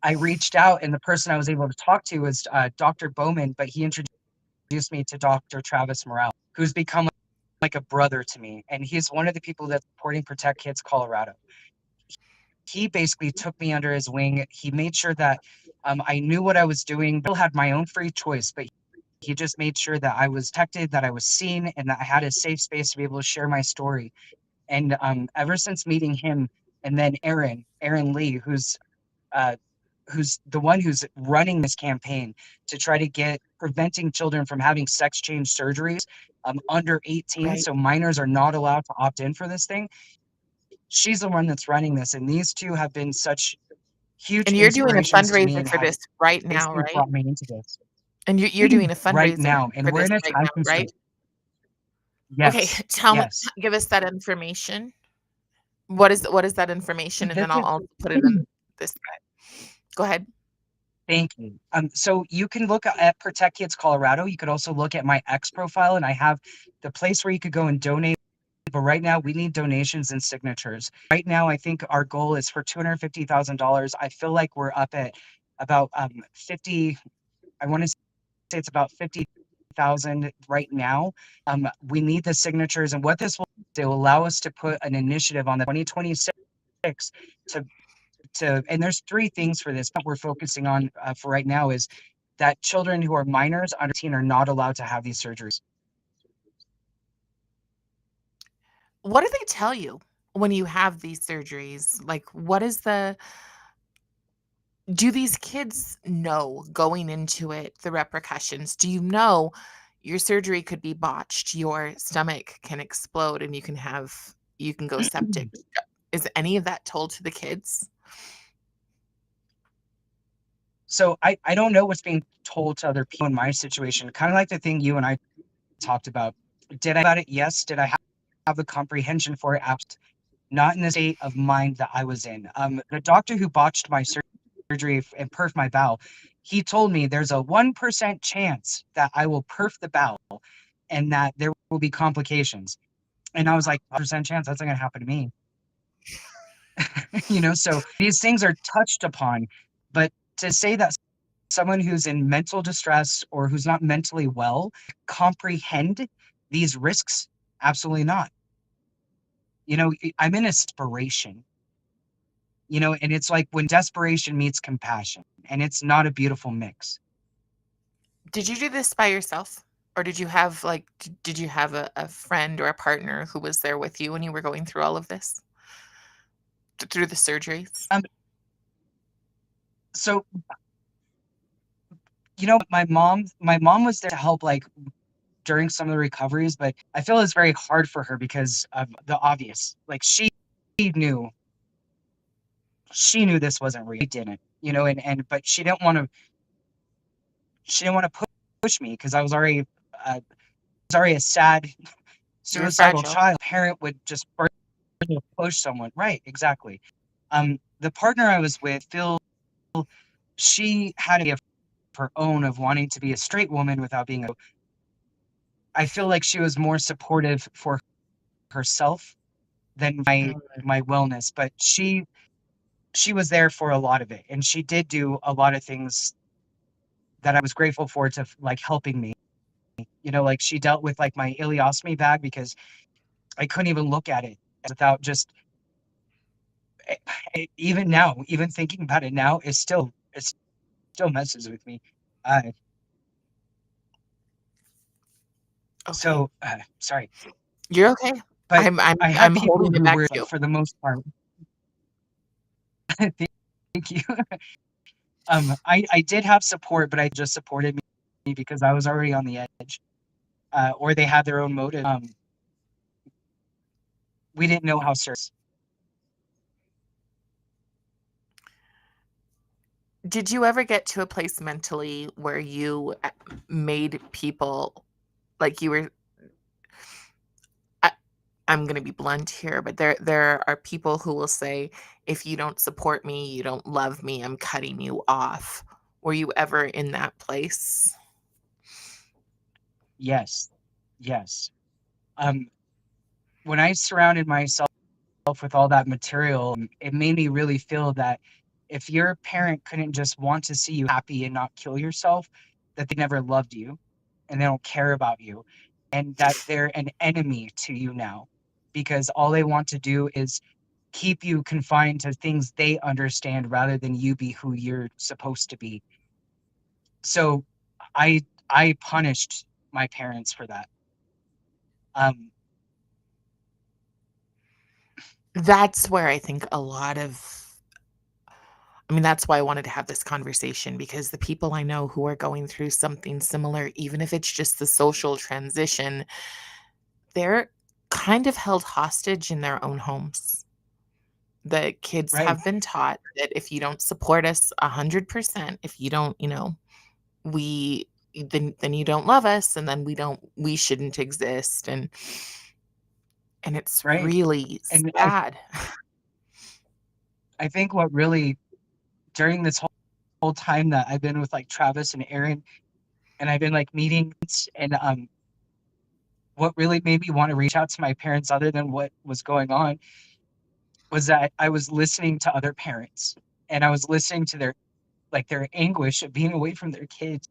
I reached out, and the person I was able to talk to was Dr. Bowman, but he introduced me to Dr. Travis Morrell, who's become like a brother to me. And he's one of the people that's supporting Protect Kids Colorado. He basically took me under his wing. He made sure that I knew what I was doing, but I had my own free choice. But he just made sure that I was protected, that I was seen, and that I had a safe space to be able to share my story. And ever since meeting him, and then Aaron Lee, uh, who's the one who's running this campaign to try to get preventing children from having sex change surgeries under 18, right. so minors are not allowed to opt in for this thing. She's the one that's running this, and these two have been such huge And you're doing a inspirations to me fundraiser and for have this right now, basically right? brought me into this And you're doing a right fundraiser now. And for we're this in a right time now, right? constraint. Okay, Yes, tell me, yes. give us that information. What is that information? And This then I'll is I'll put it in this thread. Go ahead. thank you. So you can look at Protect Kids Colorado. You could also look at my X profile, and I have the place where you could go and donate. But right now, we need donations and signatures. Right now, I think our goal is for $250,000. I feel like we're up at about 50. I want to say it's about 50,000 right now. We need the signatures, and what this will do, allow us to put an initiative on the 2026 to to, and there's three things for this, but we're focusing on for right now is that children who are minors under 18 are not allowed to have these surgeries. What do they tell you when you have these surgeries? Like, what is the do these kids know going into it the repercussions? Do you know your surgery could be botched, your stomach can explode, and you can go septic? Is any of that told to the kids? So I don't know what's being told to other people in my situation, kind of like the thing you and I talked about. Did I about it? Yes. Did I have the comprehension for it? Absolutely. Not in the state of mind that I was in. The doctor who botched my surgery and perfed my bowel, he told me there's a 1% chance that I will perf the bowel and that there will be complications. And I was like, 1% chance, that's not going to happen to me. So these things are touched upon. But to say that someone who's in mental distress or who's not mentally well comprehend these risks, absolutely not. I'm in desperation, and it's like when desperation meets compassion, and it's not a beautiful mix. Did you do this by yourself? Or did you have, like did you have a friend or a partner who was there with you when you were going through all of this? Through the surgeries? Um, so my mom was there to help like during some of the recoveries, but I feel it's very hard for her because of the obvious. Like knew she knew this wasn't real. I didn't, and but she didn't want to push me because I was already a sad You were suicidal fragile. child. Parent would just push someone. Right, exactly. The partner I was with, Phil, she had a of her own of wanting to be a straight woman without being a. I feel like she was more supportive for herself than my wellness, but she was there for a lot of it, and she did do a lot of things that I was grateful for to like helping me. Like she dealt with like my ileostomy bag because I couldn't even look at it without just even now, even thinking about it now, it still messes with me. Uh, Okay. sorry, You're okay. but I'm I'm I had I'm people holding it who back were, too. for the most part, thank you. I did have support, but I just supported me because I was already on the edge, or they had their own motive. We didn't know how serious. Did you ever get to a place mentally where you made people like you were I, I'm going to be blunt here, but there are people who will say if you don't support me, you don't love me, I'm cutting you off. Were you ever in that place? Yes, yes. Um, when I surrounded myself with all that material, it made me really feel that if your parent couldn't just want to see you happy and not kill yourself, that they never loved you and they don't care about you, and that they're an enemy to you now because all they want to do is keep you confined to things they understand rather than you be who you're supposed to be. So I punished my parents for that. Um, That's where I think a lot of I mean, that's why I wanted to have this conversation because the people I know who are going through something similar, even if it's just the social transition, they're kind of held hostage in their own homes. The kids right, have been taught that if you don't support us 100%, if you don't, we then you don't love us and then we shouldn't exist and it's right. really And sad. I think what really during this whole time that I've been with like Travis and Aaron, and I've been like meeting, and what really made me want to reach out to my parents other than what was going on was that I was listening to other parents, and I was listening to their anguish of being away from their kids,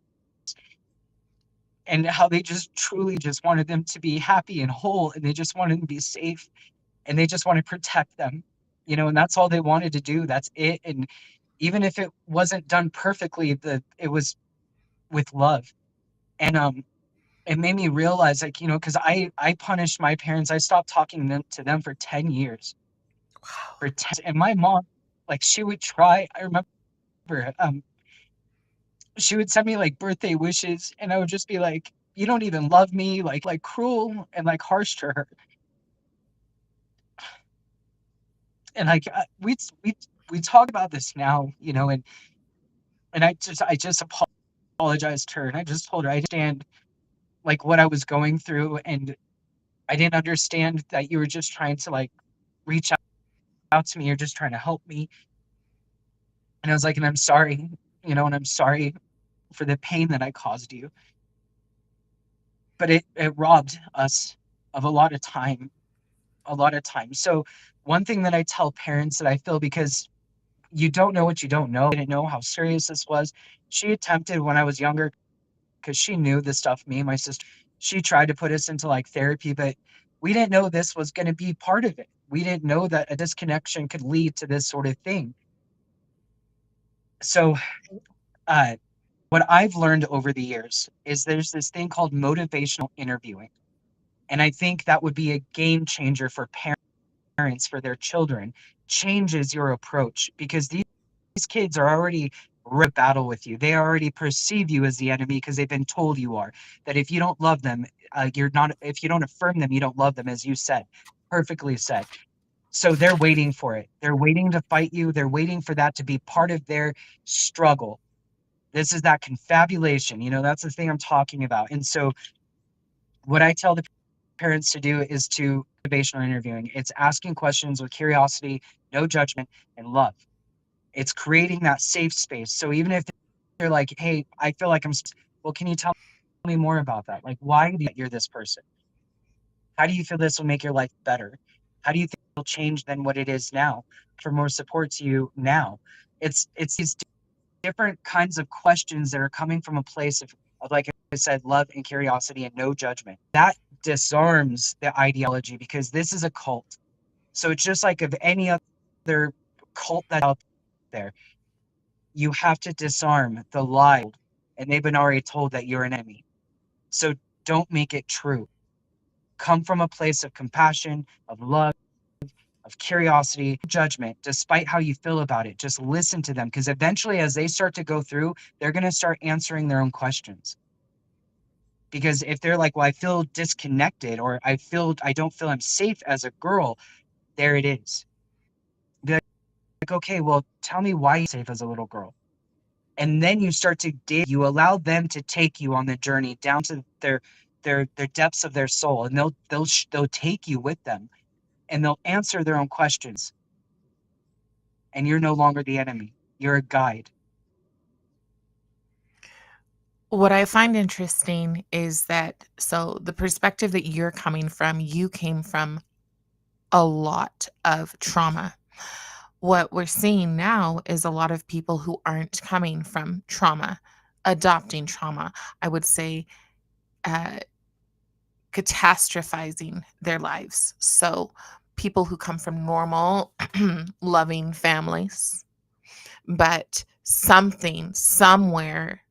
and how they just truly just wanted them to be happy and whole, and they just wanted them to be safe, and they just want to protect them. and that's all they wanted to do. That's it. And even if it wasn't done perfectly, it was with love. And it made me realize, like, because I punished my parents. I stopped talking to them for 10 years. For 10, and my mom, like, she would try. I remember, she would send me like birthday wishes, and I would just be like, "You don't even love me," like cruel and like harsh to her. And like we talk about this now, and I just apologized to her, and I just told her I understand like what I was going through, and I didn't understand that you were just trying to like reach out to me. You're just trying to help me. And I was like, and I'm sorry, and I'm sorry for the pain that I caused you. But it robbed us of a lot of time. So one thing that I tell parents that I feel, because you don't know what you don't know. I didn't know how serious this was. She attempted when I was younger, because she knew the stuff, me and my sister, she tried to put us into like therapy, but we didn't know this was going to be part of it. We didn't know that a disconnection could lead to this sort of thing. So, uh, what I've learned over the years is there's this thing called motivational interviewing. And I think that would be a game changer for parents, for their children. Changes your approach, because these kids are already battle with you. They already perceive you as the enemy because they've been told you are. That if you don't love them, you're not. If you don't affirm them, you don't love them, as you said. Perfectly said. So they're waiting for it. They're waiting to fight you. They're waiting for that to be part of their struggle. This is that confabulation. That's the thing I'm talking about. And so what I tell the parents to do is to motivational interviewing. It's asking questions with curiosity, no judgment, and love. It's creating that safe space. So even if they're like, "Hey, I feel like well, can you tell me more about that? Like, why do you you're this person? How do you feel this will make your life better? How do you think it'll change than what it is now? For more support to you now." It's these different kinds of questions that are coming from a place of like I said, love and curiosity and no judgment. That disarms the ideology, because this is a cult. So it's just like of any other cult that's out there. You have to disarm the lie, and they've been already told that you're an enemy. So don't make it true. Come from a place of compassion, of love, of curiosity, judgment, despite how you feel about it. Just listen to them, because eventually, as they start to go through, they're going to start answering their own questions. Because if they're like, well, I feel disconnected, or I don't feel I'm safe as a girl, there it is. Be like, okay, well, tell me why you're safe as a little girl. And then you start to dig, you allow them to take you on the journey down to their depths of their soul, and they'll take you with them, and they'll answer their own questions, and you're no longer the enemy. You're a guide. What I find interesting is that so the perspective that you're coming from, you came from a lot of trauma. What we're seeing now is a lot of people who aren't coming from trauma, adopting trauma. I would say uh, catastrophizing their lives. So people who come from normal, loving families, but something somewhere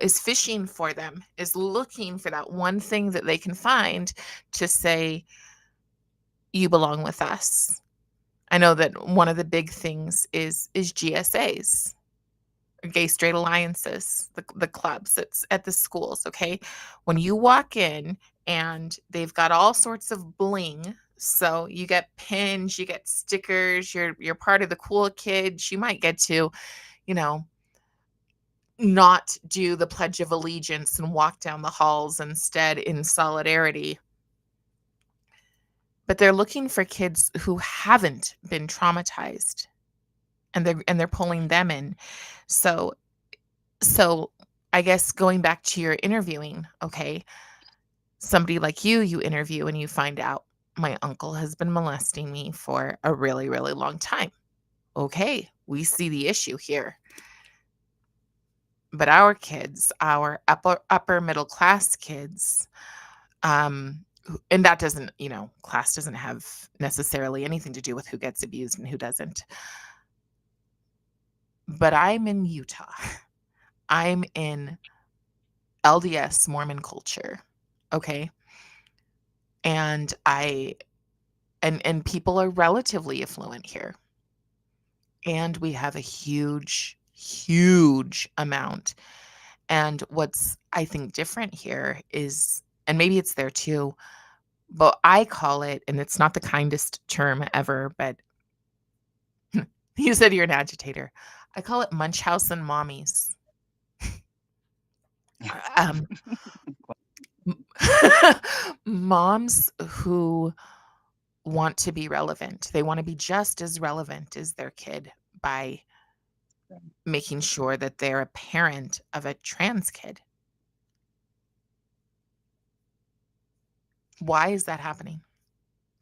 is fishing for them, is looking for that one thing that they can find to say, you belong with us. I know that one of the big things is GSAs, gay straight alliances, the clubs that's at the schools. Okay, when you walk in and they've got all sorts of bling, so you get pins, you get stickers, you're part of the cool kids. You might get to you know not do the Pledge of Allegiance and walk down the halls instead in solidarity. But they're looking for kids who haven't been traumatized, and they're pulling them in. So so I guess going back to your interviewing, okay, somebody like you interview and you find out my uncle has been molesting me for a really, really long time. Okay, we see the issue here. But our kids, our upper middle class kids, and that doesn't, class doesn't have necessarily anything to do with who gets abused and who doesn't. But I'm in Utah. I'm in LDS Mormon culture. Okay. And and people are relatively affluent here. And we have a huge, huge amount. And what's I think different here is, and maybe it's there too, but I call it, and it's not the kindest term ever, but you said you're an agitator. I call it munch house and mommies. Um, moms who want to be relevant. They want to be just as relevant as their kid by making sure that they're a parent of a trans kid. Why is that happening?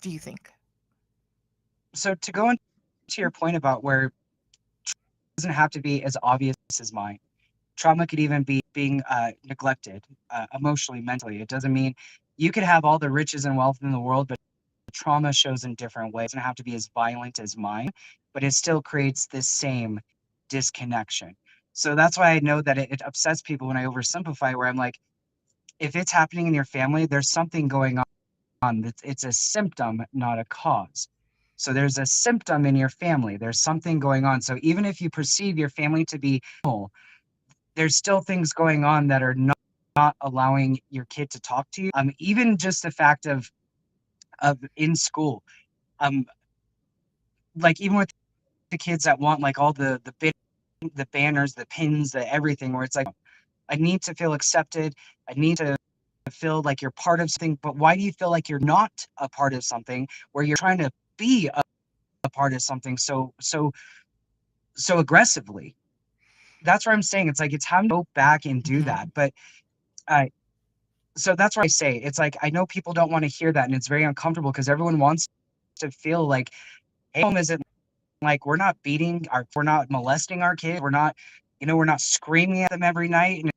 Do you think? So to go into your point about where it doesn't have to be as obvious as mine. Trauma could even be being neglected emotionally, mentally. It doesn't mean you could have all the riches and wealth in the world, but trauma shows in different ways. It doesn't have to be as violent as mine, but it still creates this same disconnection. So that's why I know that it upsets people when I oversimplify, where I'm like, if it's happening in your family, there's something going on. It's a symptom, not a cause. So there's a symptom in your family. There's something going on. So even if you perceive your family to be normal, there's still things going on that are not allowing your kid to talk to you. Even just the fact of in school, um, like even with the kids that want like all the banners, the pins, the everything, where it's like, I need to feel accepted. I need to feel like you're part of something. But why do you feel like you're not a part of something where you're trying to be a part of something so aggressively? That's what I'm saying. It's like it's having to go back and do that. Mhm. But uh, so that's why I say it's like I know people don't want to hear that, and it's very uncomfortable because everyone wants to feel like, hey, home isn't like we're not molesting our kid, we're not screaming at them every night, and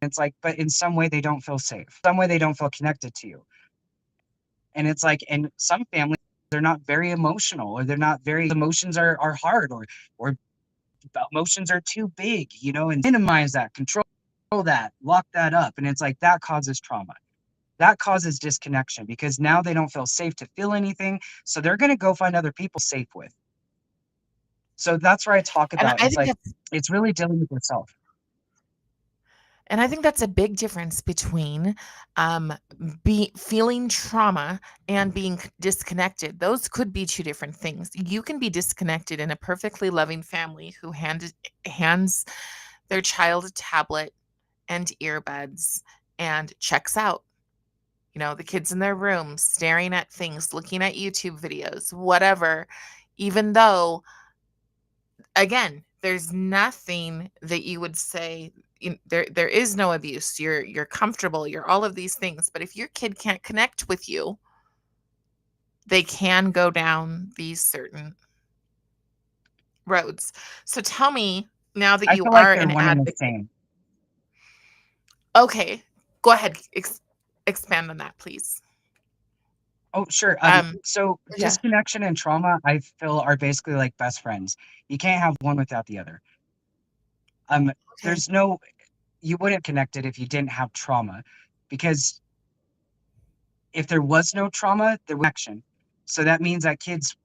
it's like, but in some way they don't feel safe, some way they don't feel connected to you, and it's like, and some families they're not very emotional, or they're not very emotions are hard, or emotions are too big, and minimize that, control that, lock that up, and it's like that causes trauma. That causes disconnection because now they don't feel safe to feel anything. So they're going to go find other people safe with. So that's where I talk And about I it's think like, that's it's really dealing with yourself. and I think that's a big difference between, um, be feeling trauma and being disconnected. Those could be 2 different things. You can be disconnected in a perfectly loving family who hands their child a tablet and earbuds and checks out. The kids in their rooms staring at things, looking at YouTube videos, whatever, even though, again, there's nothing that you would say, there is no abuse. You're comfortable, you're all of these things. But if your kid can't connect with you, they can go down these certain roads. So tell me, now that I you feel like are they're an one and the advocate. same. Okay, go ahead. Expand on that, please. Oh, sure. Um, So yeah. disconnection and trauma, I feel, are basically like best friends. You can't have one without the other. Um, Okay. there's no, you wouldn't connect it if you didn't have trauma, because if there was no trauma, there was action. So that means that kids,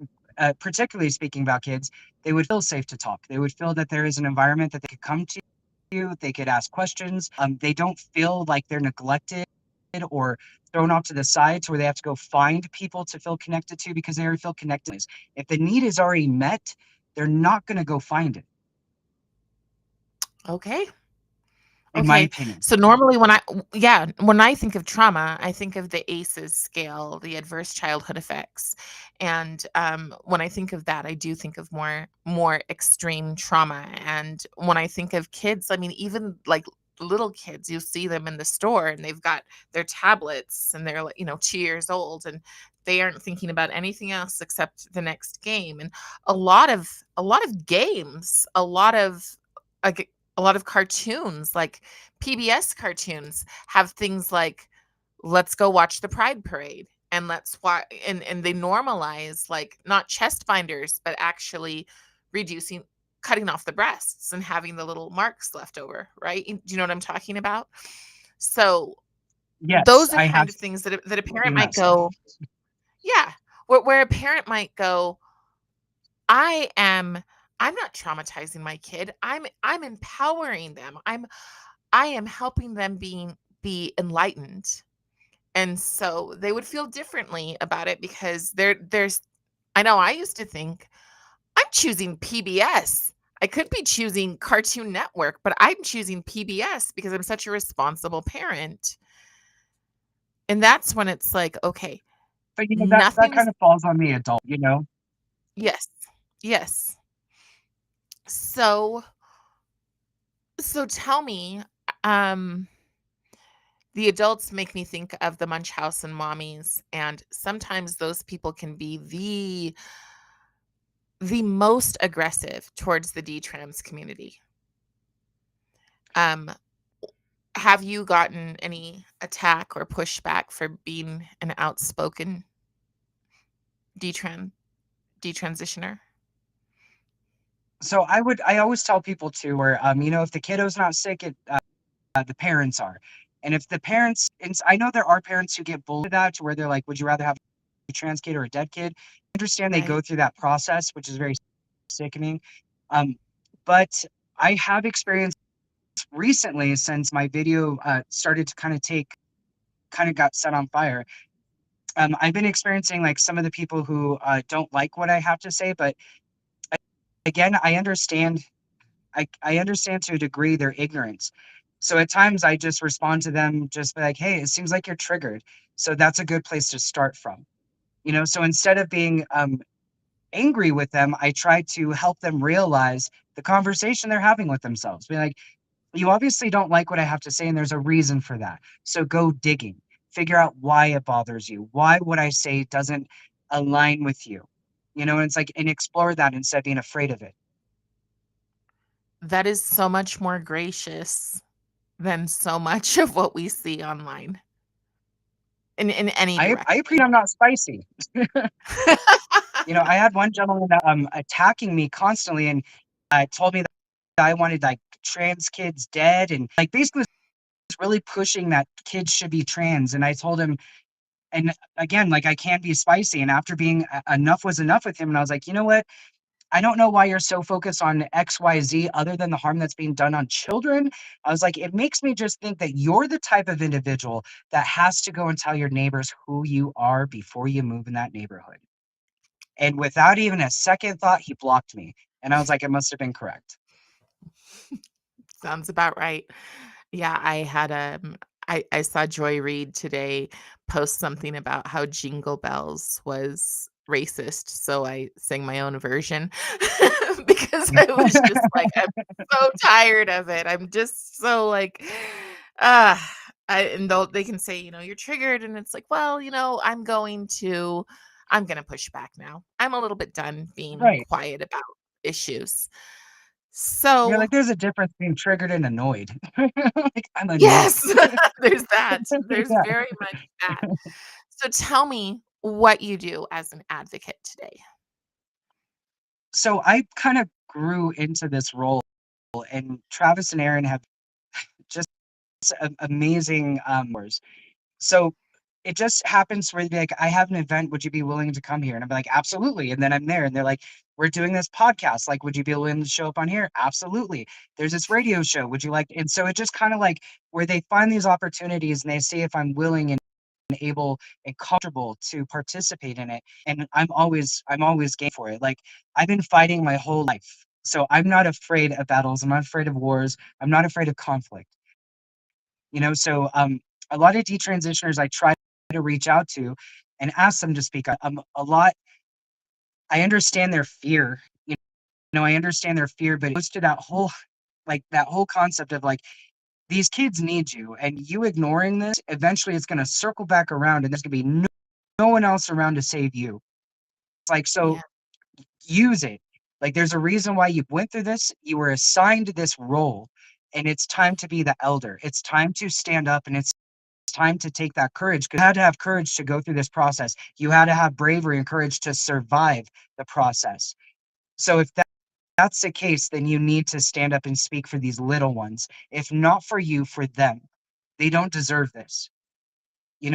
particularly speaking about kids, they would feel safe to talk. They would feel that there is an environment that they could come to you, they could ask questions. They don't feel like they're neglected or thrown off to the side to where they have to go find people to feel connected to because they already feel connected. If the need is already met, they're not going to go find it, Okay. in my Okay. opinion. So normally when I think of trauma, I think of the ACEs scale, the adverse childhood effects. And when I think of that, I do think of more extreme trauma. And when I think of kids, I mean, even like little kids, you see them in the store and they've got their tablets and they're like, 2 years old, and they aren't thinking about anything else except the next game. And a lot of games, like a lot of cartoons, like PBS cartoons, have things like let's go watch the pride parade, and let's watch, and they normalize, like, not chest finders, but actually reducing, cutting off the breasts and having the little marks left over, right? Do you know what I'm talking about? So Yes, those are I have kind of things that a parent seen might that stuff. go, yeah, where a parent might go, I am I'm not traumatizing my kid. I'm empowering them. I am helping them be enlightened. And so they would feel differently about it, because there's I know I used to think, I'm choosing PBS. I could be choosing Cartoon Network, but I'm choosing PBS because I'm such a responsible parent. And that's when it's like, okay, But, you know, that nothing's kind of falls on the adult, you know? yes. Yes. So tell me, um the adults make me think of the Munch House and mommies, and sometimes those people can be the most aggressive towards the detrans community. Um, have you gotten any attack or pushback for being an outspoken detran detransitioner? So I always tell people too, where, you know, if the kiddo's not sick, the parents are. And if the parents, and I know there are parents who get bullied to that, to where they're like, would you rather have a trans kid or a dead kid? I understand they Right. go through that process, which is very sickening. Um, but I have experienced recently, since my video started to kind of got set on fire. I've been experiencing like some of the people who don't like what I have to say, but again, I understand to a degree their ignorance. So at times I just respond to them, just be like, hey, it seems like you're triggered. So that's a good place to start from. You know, so instead of being angry with them, I try to help them realize the conversation they're having with themselves. Be like, you obviously don't like what I have to say, and there's a reason for that. So go digging, figure out why it bothers you, why what I say doesn't align with you. You know, and it's like, and explore that instead of being afraid of it. That is so much more gracious than so much of what we see online in any I appreciate direction. I'm not spicy. You know, I had one gentleman that attacking me constantly and told me that I wanted like trans kids dead and like basically was really pushing that kids should be trans. And I told him, and again, like I can't be spicy. And after being enough was enough with him, and I was like, you know what? I don't know why you're so focused on XYZ other than the harm that's being done on children. I was like, it makes me just think that you're the type of individual that has to go and tell your neighbors who you are before you move in that neighborhood. And without even a second thought, he blocked me. And I was like, it must have been correct. Sounds about right. Yeah, I saw Joy Reid today post something about how Jingle Bells was racist, so I sang my own version because I was just like, I'm so tired of it. I'm just so like, ah, and they can say, you're triggered, and it's like, well, I'm gonna push back now. I'm a little bit done being Right. quiet about issues. You're So like, there's a difference between triggered and annoyed. Like, I'm yes, annoyed. there's that. There's Yeah. very much that. So tell me what you do as an advocate today. So I kind of grew into this role, and Travis and Aaron have just amazing wars. So it just happens where they'd be like, I have an event. Would you be willing to come here? And I'm like, absolutely. And then I'm there and they're like, we're doing this podcast. Like, would you be willing to show up on here? Absolutely. There's this radio show. Would you like? And so it just kind of like where they find these opportunities and they see if I'm willing and able and comfortable to participate in it. And I'm always game for it. Like I've been fighting my whole life. So I'm not afraid of battles. I'm not afraid of wars. I'm not afraid of conflict. You know, so a lot of detransitioners I try to reach out to and ask them to speak up. A lot I understand their fear. You know, I understand their fear, but it goes to that whole that whole concept of like these kids need you and you ignoring this, eventually it's gonna circle back around and there's gonna be no one else around to save you. It's like so Yeah. use it. Like there's a reason why you went through this. You were assigned this role and it's time to be the elder. It's time to stand up and it's time to take that courage, 'cause you had to have courage to go through this process. You had to have bravery and courage to survive the process. So if that's the case, then you need to stand up and speak for these little ones. If not for you, for them. They don't deserve this.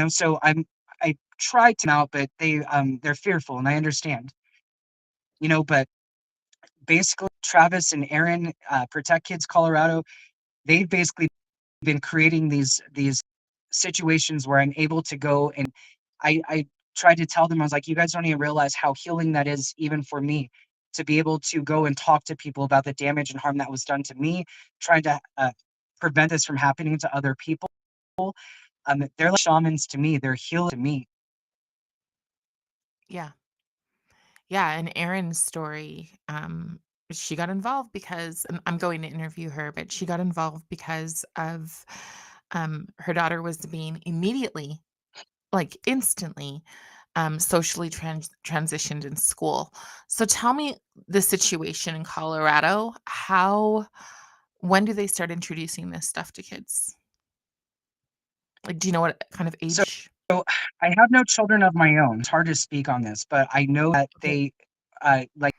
So I try to out, but they're fearful, and I understand. But basically Travis and Aaron, Protect Kids Colorado, they've basically been creating these situations where I'm able to go, and I tried to tell them, I was like, "You guys don't even realize how healing that is even for me, to be able to go and talk to people about the damage and harm that was done to me, trying to, prevent this from happening to other people." They're like shamans to me, they're healers to me. Yeah. Yeah, and Erin's story, she got involved because and I'm going to interview her, but she got involved because of, her daughter was being immediately, like, instantly, socially transitioned in school. So tell me the situation in Colorado. How when do they start introducing this stuff to kids? Like, do you know what kind of So age? I have no children of my own. It's hard to speak on this, but I know that Okay. like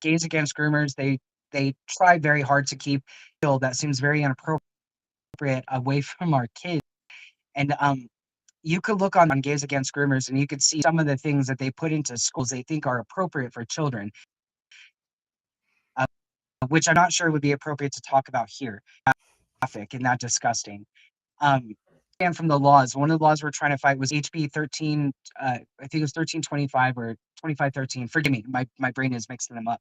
Gays Against Groomers, they try very hard to keep that seems very inappropriate away from our kids. And you could look on Gays Against Groomers, and you could see some of the things that they put into schools they think are appropriate for children, uh, which I'm not sure would be appropriate to talk about here. Graphic and that disgusting. Um, and from the laws, one of the laws we're trying to fight was HB 13. I think it was 1325 or 2513. Forgive me, my brain is mixing them up.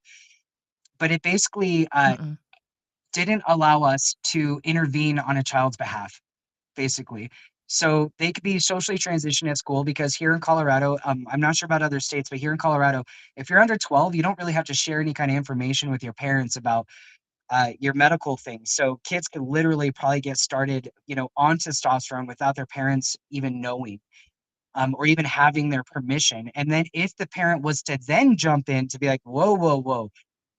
But it basically Mm-mm. didn't allow us to intervene on a child's behalf, basically. So they could be socially transitioned at school because here in Colorado, I'm not sure about other states, but here in Colorado, if you're under 12, you don't really have to share any kind of information with your parents about your medical things. So kids can literally probably get started, on testosterone without their parents even knowing, or even having their permission. And then if the parent was to then jump in to be like, whoa, whoa, whoa,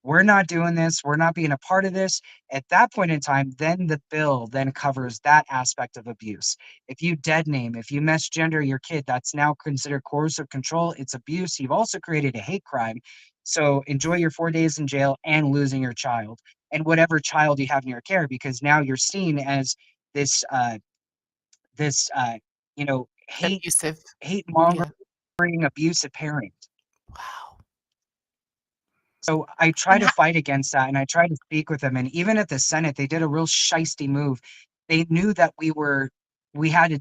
we're not doing this, we're not being a part of this, at that point in time, then the bill then covers that aspect of abuse. If you dead name, if you misgender your kid, that's now considered coercive control. It's abuse. You've also created a hate crime. So enjoy your 4 days in jail and losing your child and whatever child you have in your care, because now you're seen as this this Abusive. hate Yeah. mongering, abusive parent. Wow. So I try And to fight against that, and I try to speak with them, and even at the Senate, they did a real shisty move. They knew that we had a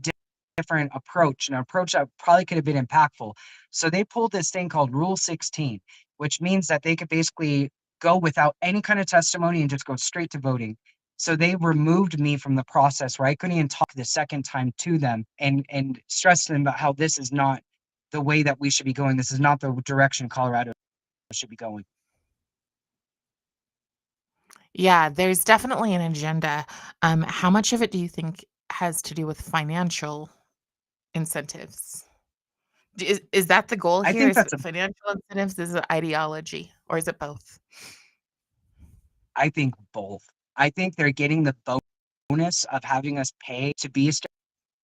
different approach, an approach that probably could have been impactful. So they pulled this thing called Rule 16, which means that they could basically go without any kind of testimony and just go straight to voting. So they removed me from the process where I couldn't even talk the second time to them and stress to them about how this is not the way that we should be going. This is not the direction Colorado should be going. yeah, there's definitely an agenda. How much of it do you think has to do with financial incentives? Is that the goal I here? think Is that's it a financial incentives? Is it ideology? Or is it both? I think both. I think they're getting the bonus of having us pay to be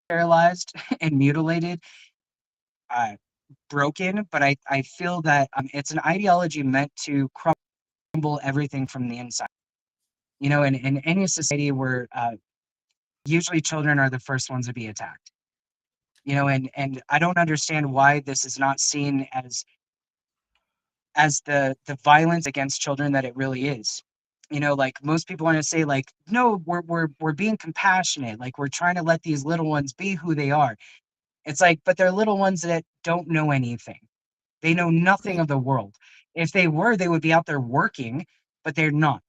sterilized and mutilated, uh, broken, but I feel that, it's an ideology meant to crumble everything from the inside. In any society where, usually children are the first ones to be attacked, and I don't understand why this is not seen as the violence against children that it really is. Like most people want to say, like, no, we're being compassionate, like we're trying to let these little ones be who they are. It's like, but they're little ones that don't know anything. They know nothing Right. of the world. If they were, they would be out there working, but they're not.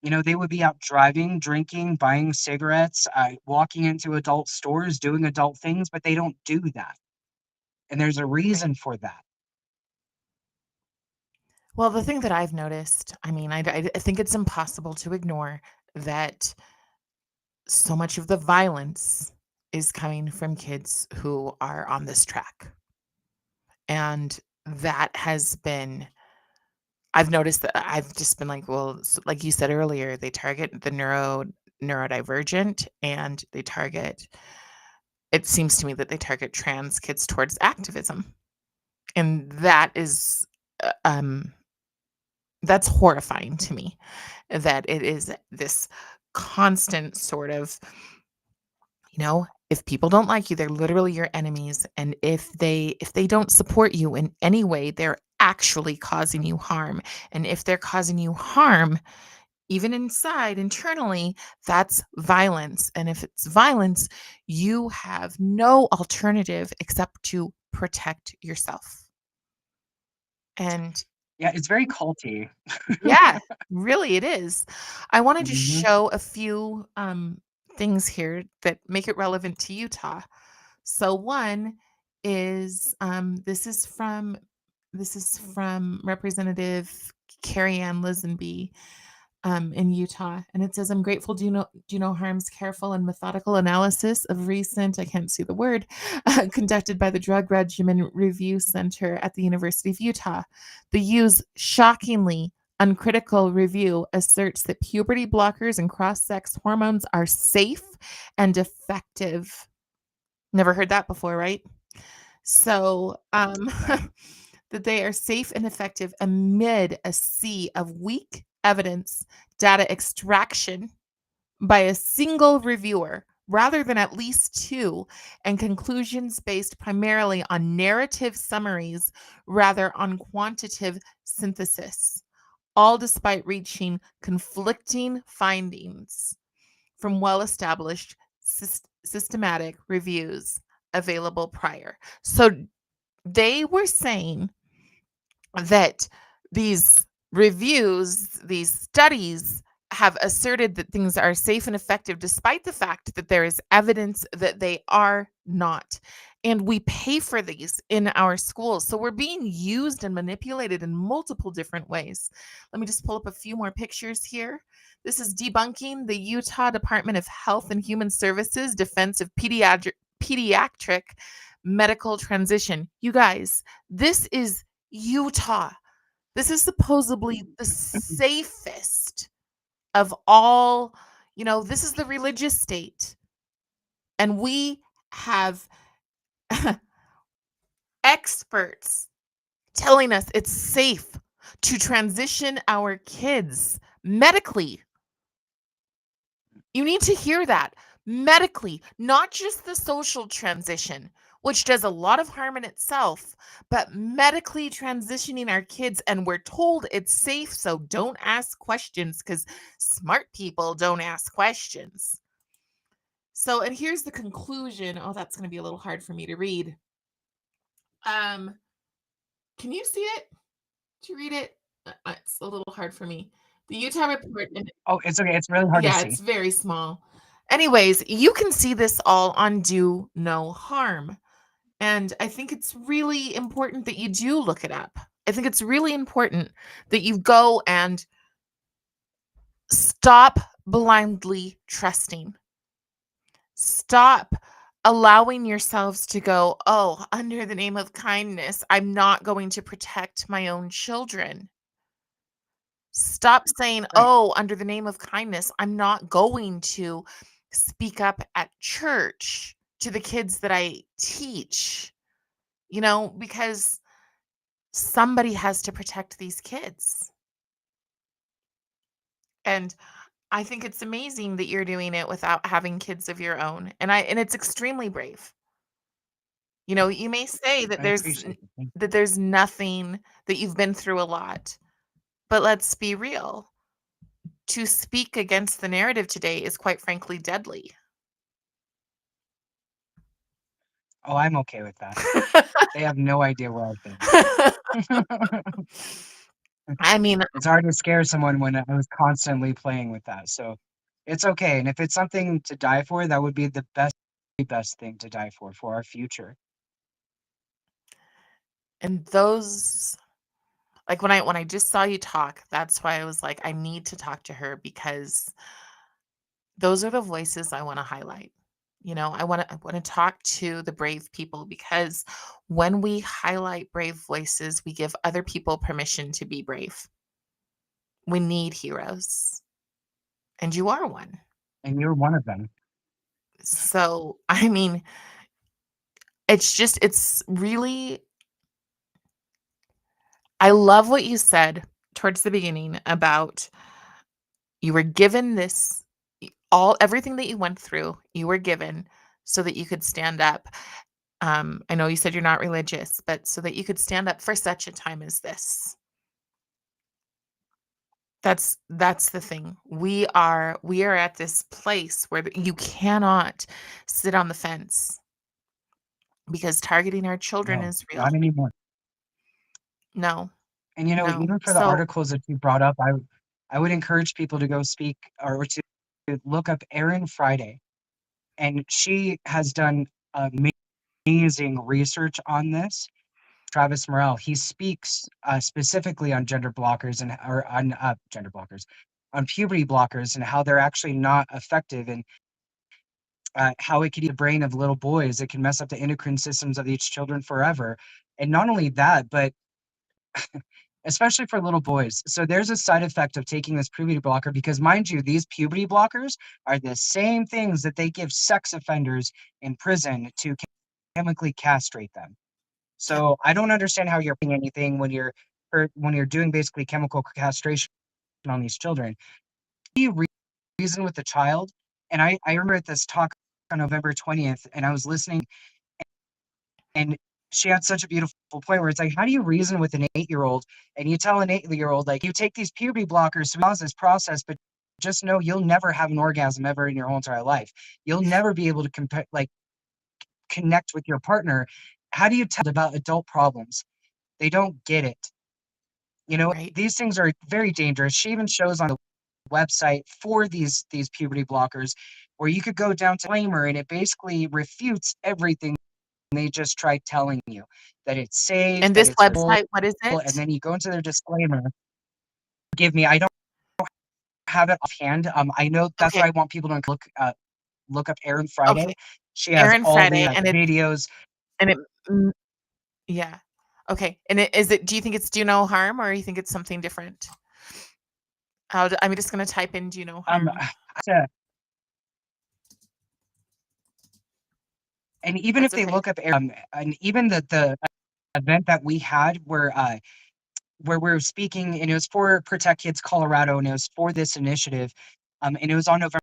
They would be out driving, drinking, buying cigarettes, walking into adult stores, doing adult things, but they don't do that. And there's a Right. reason for that. Well, the thing that I've noticed, I mean, I think it's impossible to ignore that so much of the violence is coming from kids who are on this track. And that has been I've noticed that I've just been like, well, like you said earlier, they target the neurodivergent and they target it seems to me that they target trans kids towards activism, and that is, uh, um that's horrifying to me, that it is this constant sort of, if people don't like you, they're literally your enemies, and if they don't support you in any way, they're actually causing you harm, and if they're causing you harm, even internally, that's violence, and if it's violence, you have no alternative except to protect yourself, and Yeah, it's very culty. yeah, really it is. I wanted to Mhm. show a few, things here that make it relevant to Utah. So one is, this is from Representative Carrie Ann Lisenby, in Utah, and it says, "I'm grateful do no harm's careful and methodical analysis of recent, I can't see the word, conducted by the Drug Regimen Review Center at the University of Utah. The U's shockingly uncritical review asserts that puberty blockers and cross-sex hormones are safe and effective." Never heard that before, right? So, Right. that they are safe and effective amid a sea of weak evidence, data extraction by a single reviewer rather than at least two, and conclusions based primarily on narrative summaries rather on quantitative synthesis, all despite reaching conflicting findings from well established systematic reviews available prior. So they were saying that these reviews, these studies have asserted that things are safe and effective despite the fact that there is evidence that they are not. And we pay for these in our schools. So we're being used and manipulated in multiple different ways. Let me just pull up a few more pictures here. This is debunking the Utah Department of Health and Human Services defense of pediatric medical transition. You guys, this is Utah. This is supposedly the safest of all, this is the religious state. And we have experts telling us it's safe to transition our kids medically. You need to hear that medically, not just the social transition, which does a lot of harm in itself, but medically transitioning our kids. And we're told it's safe. So don't ask questions because smart people don't ask questions. So, and here's the conclusion. Oh, that's going to be a little hard for me to read. Um, can you see it? To read it? It's a little hard for me. The Utah report, and Oh, it's okay, it's really hard to yeah, see. it's very small. Anyways, you can see this all on Do No Harm. And I think it's really important that you do look it up. I think it's really important that you go and stop blindly trusting. Stop allowing yourselves to go, oh, under the name of kindness, I'm not going to protect my own children. Stop saying, Right. "Oh, under the name of kindness, I'm not going to speak up at church to the kids that I teach," because somebody has to protect these kids. And I think it's amazing that you're doing it without having kids of your own. And it's extremely brave. You may say that I appreciate it. there's nothing, that you've been through a lot, but let's be real. To speak against the narrative today is quite frankly deadly. Oh, I'm okay with that. They have no idea where I've been. I mean, It's hard to scare someone when I was constantly playing with that, so it's okay, and if it's something to die for, that would be the best thing to die for our future. and those, like, when I just saw you talk, that's why I was like, I need to talk to her because those are the voices I want to highlight. I want to talk to the brave people because when we highlight brave voices, we give other people permission to be brave. We need heroes, and you are one. And you're one of them. So, I mean, it's really I love what you said towards the beginning about you were given this all everything that you went through, you were given so that you could stand up. I know you said you're not religious, but so that you could stand up for such a time as this. That's the thing. We are at this place where you cannot sit on the fence because targeting our children No, is not real. anymore. No, And, no. even for the So articles that you brought up, I would encourage people to go speak or to look up Erin Friday, and she has done amazing research on this. Travis Morrell, he speaks, specifically on gender blockers and or on, gender blockers, on puberty blockers and how they're actually not effective and, how it could eat the brain of little boys. It can mess up the endocrine systems of these children forever. And not only that, but especially for little boys. So there's a side effect of taking this puberty blocker because, mind you, these puberty blockers are the same things that they give sex offenders in prison to chemically castrate them. yep. So I don't understand how you're paying anything when when you're doing basically chemical castration on these children. You reason with the child, and I remember at this talk on November 20th, and I was listening, and she had such a beautiful point where it's like, how do you reason with an 8-year-old and you tell an 8-year-old, like, you take these puberty blockers to cause this process, but just know you'll never have an orgasm ever in your whole entire life. You'll never be able to connect with your partner. How do you tell about adult problems? They don't get it. Right. These things are very dangerous. She even shows on the website for these puberty blockers where you could go down to disclaimer and it basically refutes everything they just tried telling you, that it's safe, And that this it's website, cool, what is and it? then you go into their disclaimer. Give me, I don't have it offhand. I know that's Okay. why I want people to look up Erin Okay. Friday. She has Aaron all the Friday, and it's videos. and it mm, yeah. Okay. And do you think it's do no harm or you think it's something different? I'm just gonna type in do no harm. And even That's if they okay. look up and even the event that we had where we were speaking, and it was for Protect Kids Colorado, and it was for this initiative, and it was on November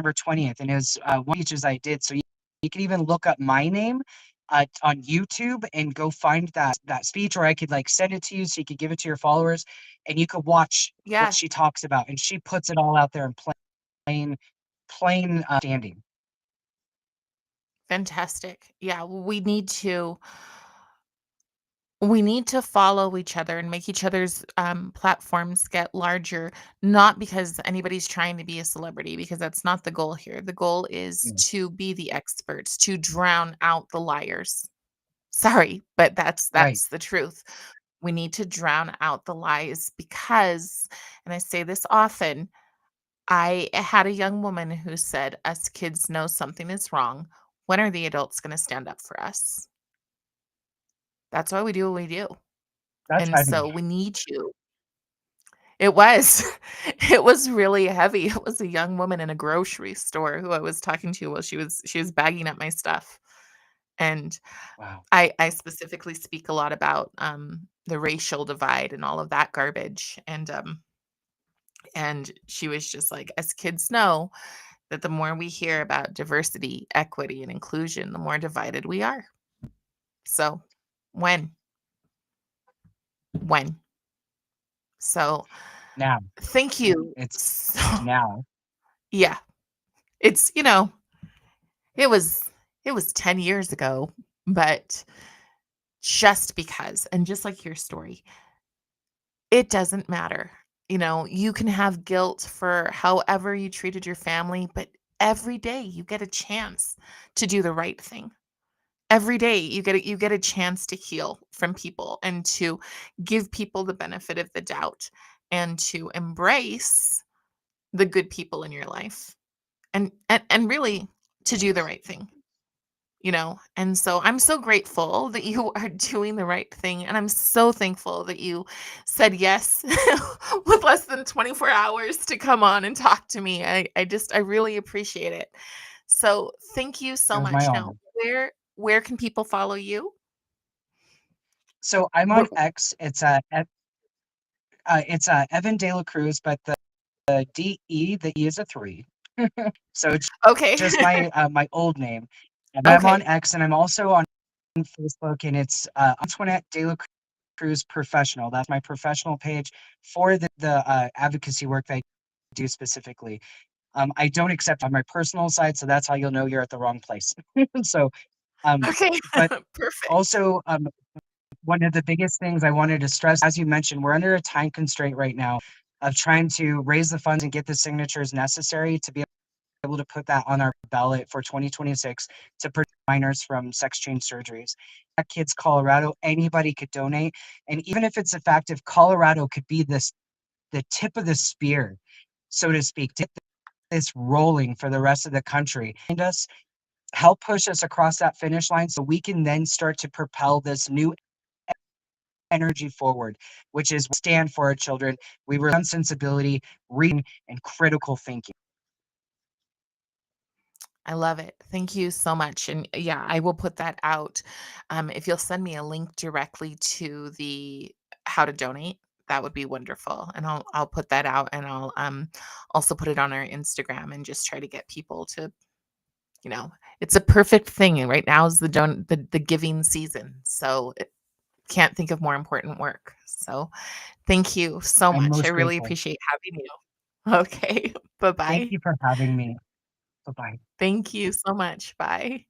20th, and it was one of the speeches I did. So you can even look up my name on YouTube and go find that speech, or I could like send it to you so you could give it to your followers, and you could watch what Yeah, she talks about, and she puts it all out there in plain standing. fantastic. Yeah, we need to follow each other and make each other's platforms get larger, not because anybody's trying to be a celebrity, because that's not the goal here. The goal is Mm, to be the experts, to drown out the liars. Sorry, but right. that's the truth. We need to drown out the lies because, and I say this often, I had a young woman who said, "Us kids know something is wrong. When are the adults going to stand up for us?" That's why we do what we do. That's And so heavy. we need you. It was. It was really heavy. It was a young woman in a grocery store who I was talking to while she was bagging up my stuff. And Wow. I specifically speak a lot about the racial divide and all of that garbage. And she was just like, as kids know that the more we hear about diversity, equity, and inclusion, the more divided we are. So when? When? So Now thank you. it's So now. yeah, it's it was it was 10 years ago, but just because and just like your story, it doesn't matter. You can have guilt for however you treated your family, but every day you get a chance to do the right thing. Every day you get a chance to heal from people and to give people the benefit of the doubt and to embrace the good people in your life and really to do the right thing. And so I'm so grateful that you are doing the right thing, and I'm so thankful that you said yes with less than 24 hours to come on and talk to me. I really appreciate it. So thank you It so was my much. Now, honor. where Where can people follow you? So I'm Where on X. It's Evan De La Cruz, but the DE, the E is a three. So it's Okay. just my old name. But I'm on Okay. X and I'm also on Facebook, and it's Antoinette De La Cruz Professional. That's my professional page for the advocacy work that I do specifically. I don't accept on my personal side, so that's how you'll know you're at the wrong place. So, um, Okay. but Perfect. also, one of the biggest things I wanted to stress, as you mentioned, we're under a time constraint right now of trying to raise the funds and get the signatures necessary to be able to put that on our ballot for 2026 to protect minors from sex change surgeries. At Kids Colorado, anybody could donate. And even if it's a fact, if Colorado could be the tip of the spear, so to speak, to get this rolling for the rest of the country, and us help push us across that finish line so we can then start to propel this new energy forward, which is stand for our children. We were on sensibility, reading, and critical thinking. I love it. Thank you so much. And yeah, I will put that out. If you'll send me a link directly to the how to donate, that would be wonderful. And I'll put that out, and I'll also put it on our Instagram and just try to get people to, it's a perfect thing. And right now is the giving season. So can't think of more important work. So thank you so I'm much. I most really grateful. appreciate having you. Okay. Thank Bye-bye. you for having me. Bye bye. Thank you so much. Bye.